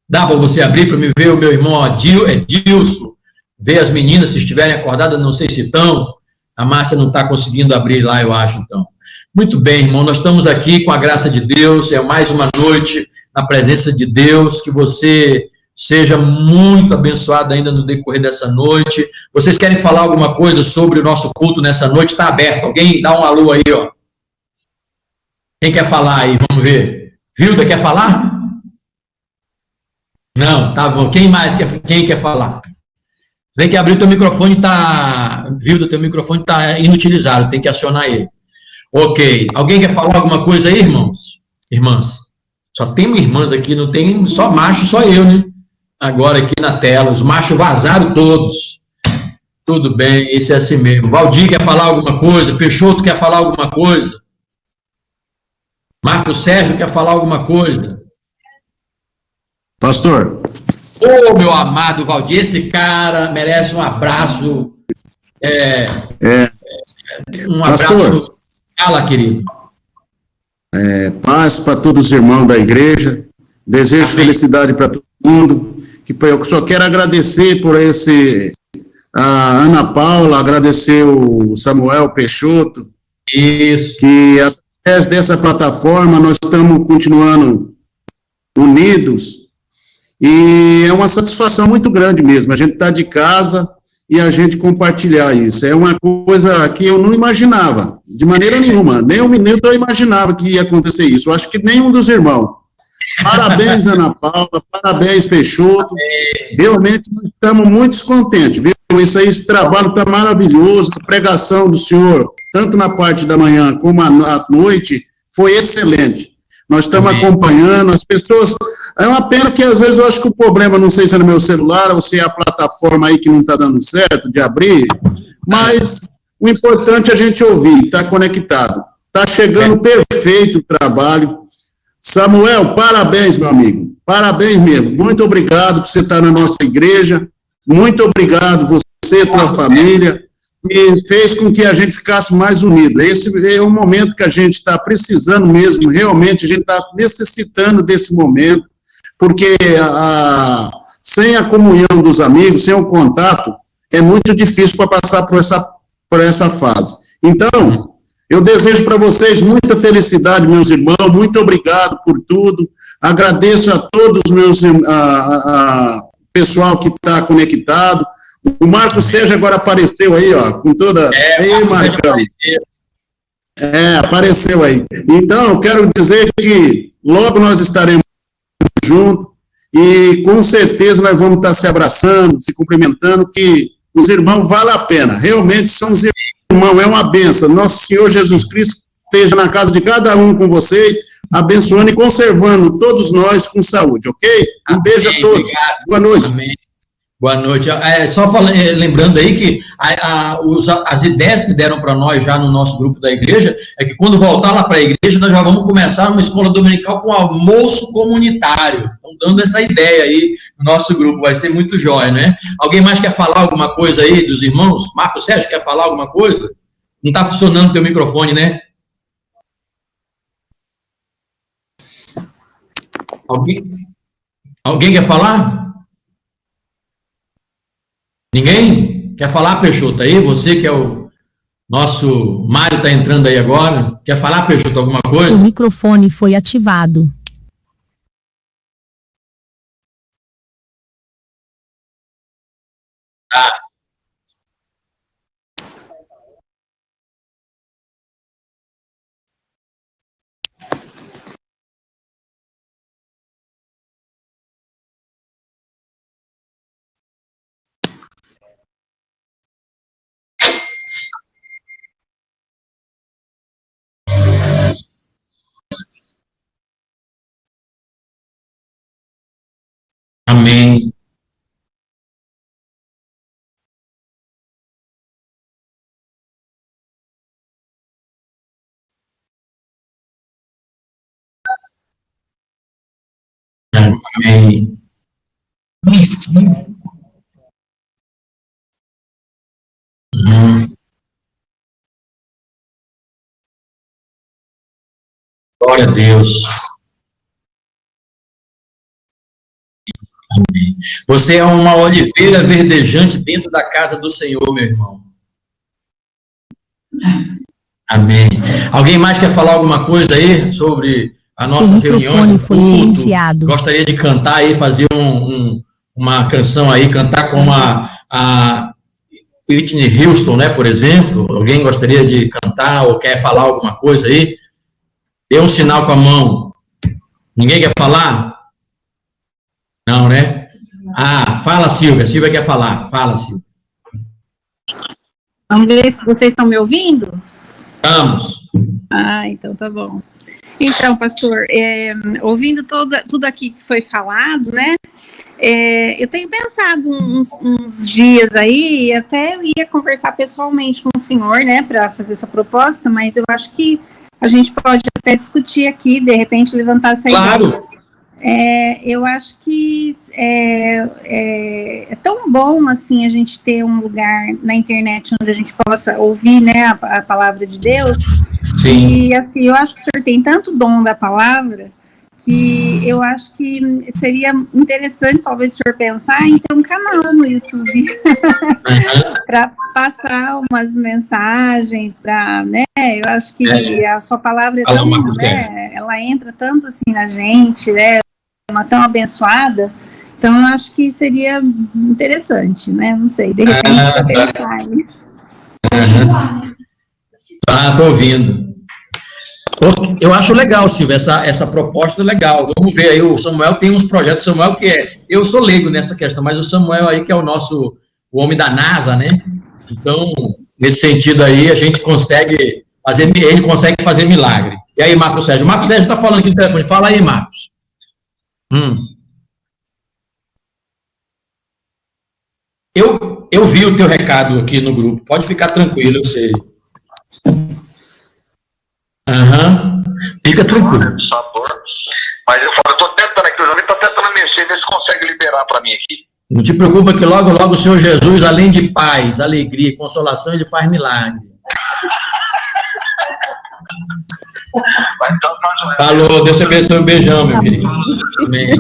Dá para você abrir para me ver o meu irmão Dilson? Ver as meninas, se estiverem acordadas, não sei se estão. A Márcia não está conseguindo abrir lá, eu acho, então. Muito bem, irmão. Nós estamos aqui com a graça de Deus. É mais uma noite na presença de Deus, que você seja muito abençoado ainda no decorrer dessa noite. Vocês querem falar alguma coisa sobre o nosso culto nessa noite? Está aberto. Alguém dá um alô aí, ó. Quem quer falar aí? Vamos ver. Vilda, quer falar? Não, tá bom. Quem quer falar? Tem que abrir o teu microfone, Vilda, teu microfone está inutilizado, tem que acionar ele. Ok. Alguém quer falar alguma coisa aí, irmãos? Irmãs? Só tem irmãs aqui, não tem só macho, só eu, né? Agora aqui na tela, os machos vazaram todos. Tudo bem, esse é assim mesmo. Valdir quer falar alguma coisa? Peixoto quer falar alguma coisa? Marco Sérgio quer falar alguma coisa? Pastor. Meu amado Valdir, esse cara merece um abraço. Um abraço. Pastor. Fala, querido. Paz para todos os irmãos da igreja, desejo Amém. Felicidade para todo mundo, eu só quero agradecer por a Ana Paula, agradecer o Samuel Peixoto, isso. Que através dessa plataforma nós estamos continuando unidos, e é uma satisfação muito grande mesmo, a gente está de casa e a gente compartilhar isso. É uma coisa que eu não imaginava, de maneira nenhuma. Nem um minuto eu imaginava que ia acontecer isso. Eu acho que nenhum dos irmãos. Parabéns, Ana Paula, parabéns, Peixoto. Realmente nós estamos muito contentes, viu? Isso aí, esse trabalho está maravilhoso. A pregação do senhor, tanto na parte da manhã como à noite, foi excelente. Nós estamos acompanhando, as pessoas... É uma pena que, às vezes, eu acho que o problema, não sei se é no meu celular ou se é a plataforma aí que não está dando certo de abrir, mas o importante é a gente ouvir, estar conectado. Está chegando perfeito o trabalho. Samuel, parabéns, meu amigo. Parabéns mesmo. Muito obrigado por você estar na nossa igreja. Muito obrigado, você e tua família. E fez com que a gente ficasse mais unido. Esse é um momento que a gente está precisando mesmo, realmente, a gente está necessitando desse momento, porque sem a comunhão dos amigos, sem o contato, é muito difícil para passar por essa fase. Então, eu desejo para vocês muita felicidade, meus irmãos, muito obrigado por tudo, agradeço a todos os meus pessoal que está conectado. O Marco Sérgio agora apareceu aí, ó, com toda... Aí, Marcão. Apareceu aí. Então, eu quero dizer que logo nós estaremos juntos e com certeza nós vamos estar se abraçando, se cumprimentando, que os irmãos valem a pena. Realmente são os irmãos, é uma bênção. Nosso Senhor Jesus Cristo esteja na casa de cada um com vocês, abençoando e conservando todos nós com saúde, ok? Um beijo a todos. Obrigado. Boa noite. Amém. Boa noite. Só lembrando aí que as ideias que deram para nós já no nosso grupo da igreja é que quando voltar lá para a igreja, nós já vamos começar uma escola dominical com almoço comunitário. Estão dando essa ideia aí no nosso grupo, vai ser muito jóia, né? Alguém mais quer falar alguma coisa aí dos irmãos? Marco Sérgio, quer falar alguma coisa? Não está funcionando o teu microfone, né? Alguém quer falar? Ninguém? Quer falar, Peixoto? Aí, você que é o Nosso Mário está entrando aí agora. Quer falar, Peixoto, alguma coisa? Seu microfone foi ativado. Ah. Amém. Amém. Glória a Deus. Amém. Você é uma oliveira verdejante dentro da casa do Senhor, meu irmão. Amém. Alguém mais quer falar alguma coisa aí sobre as nossas reuniões? Foi silenciado. Gostaria de cantar aí, fazer uma canção aí, cantar como a Whitney Houston, né, por exemplo. Alguém gostaria de cantar ou quer falar alguma coisa aí? Dê um sinal com a mão. Ninguém quer falar? Não, né? Ah, fala, Silvia. Silvia quer falar. Fala, Silvia. Vamos ver se vocês estão me ouvindo? Vamos. Ah, então tá bom. Então, pastor, ouvindo tudo aqui que foi falado, né? Eu tenho pensado uns dias aí, até eu ia conversar pessoalmente com o senhor, né, para fazer essa proposta, mas eu acho que a gente pode até discutir aqui, de repente levantar essa ideia. Eu acho que é tão bom, assim, a gente ter um lugar na internet onde a gente possa ouvir, né, a palavra de Deus. Sim. E, assim, eu acho que o senhor tem tanto dom da palavra que eu acho que seria interessante, talvez, o senhor pensar em ter um canal no YouTube para passar umas mensagens, para, né, eu acho que a sua palavra é tão, né, ela entra tanto, assim, na gente, né, uma tão abençoada, então eu acho que seria interessante, né, não sei, de repente, para pensar aí. Tô ouvindo. Eu acho legal, Silvia, essa proposta é legal. Vamos ver aí, o Samuel tem uns projetos, Samuel eu sou leigo nessa questão, mas o Samuel aí que é o homem da NASA, né? Então, nesse sentido aí, a gente consegue ele consegue fazer milagre. E aí, Marcos Sérgio? Marcos Sérgio está falando aqui no telefone, fala aí, Marcos. Eu vi o teu recado aqui no grupo, pode ficar tranquilo, eu sei. Fica tranquilo. Mas eu tô tentando aqui, o jovem tá tentando mexer, ver se consegue liberar para mim aqui. Não te preocupa que logo, logo o Senhor Jesus, além de paz, alegria e consolação, ele faz milagre. Falou, Deus te abençoe, um beijão, meu querido. Amém.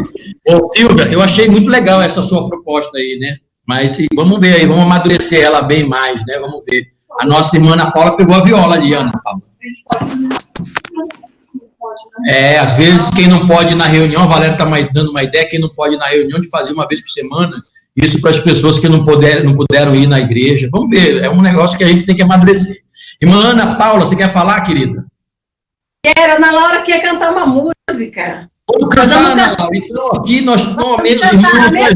Ô, Silvia, eu achei muito legal essa sua proposta aí, né? Mas vamos ver aí, vamos amadurecer ela bem mais, né? Vamos ver. A nossa irmã Ana Paula pegou a viola ali, Ana Paula. Às vezes quem não pode ir na reunião, a Valéria está dando uma ideia, quem não pode ir na reunião de fazer uma vez por semana, isso para as pessoas que não puderam ir na igreja. Vamos ver, é um negócio que a gente tem que amadurecer. Irmã Ana Paula, você quer falar, querida? Quero, Ana Laura quer cantar uma música. Vamos cantar, Ana Laura. Então, aqui nós, normalmente, irmãos, a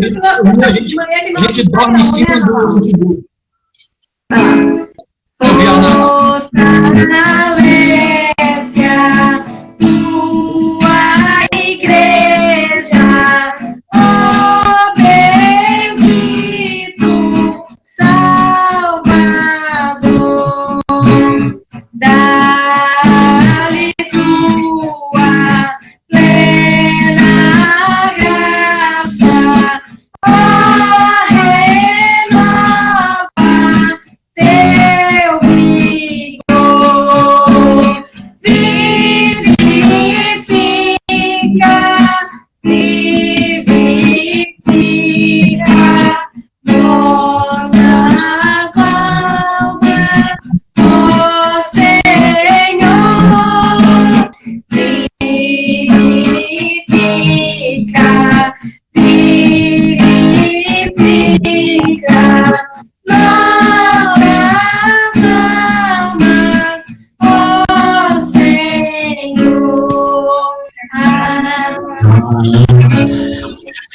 gente dorme em cima do... Fortalécia tua igreja, ó bendito Salvador, dá-lhe tua plena graça, ó renova teu vigor.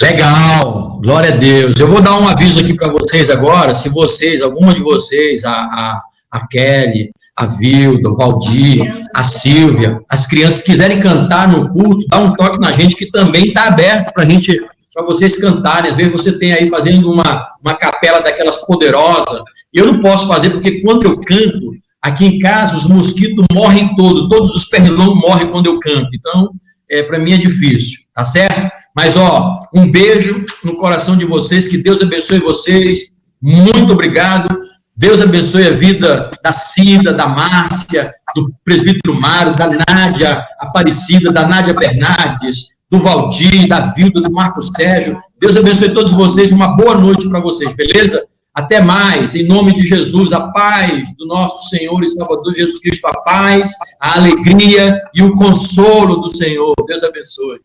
Legal, glória a Deus. Eu vou dar um aviso aqui para vocês agora, se vocês, alguma de vocês, a Kelly, a Vilda, o Valdir, a Silvia, as crianças quiserem cantar no culto, dá um toque na gente que também está aberto para vocês cantarem. Às vezes você tem aí fazendo uma capela daquelas poderosas, e eu não posso fazer porque quando eu canto, aqui em casa os mosquitos morrem todos os pernilongos morrem quando eu canto, então para mim é difícil, tá certo? Mas um beijo no coração de vocês, que Deus abençoe vocês, muito obrigado. Deus abençoe a vida da Cida, da Márcia, do presbítero Mário, da Nádia Aparecida, da Nádia Bernardes, do Valdir, da Vilda, do Marco Sérgio. Deus abençoe todos vocês, uma boa noite para vocês, beleza? Até mais, em nome de Jesus, a paz do nosso Senhor e Salvador Jesus Cristo, a paz, a alegria e o consolo do Senhor. Deus abençoe.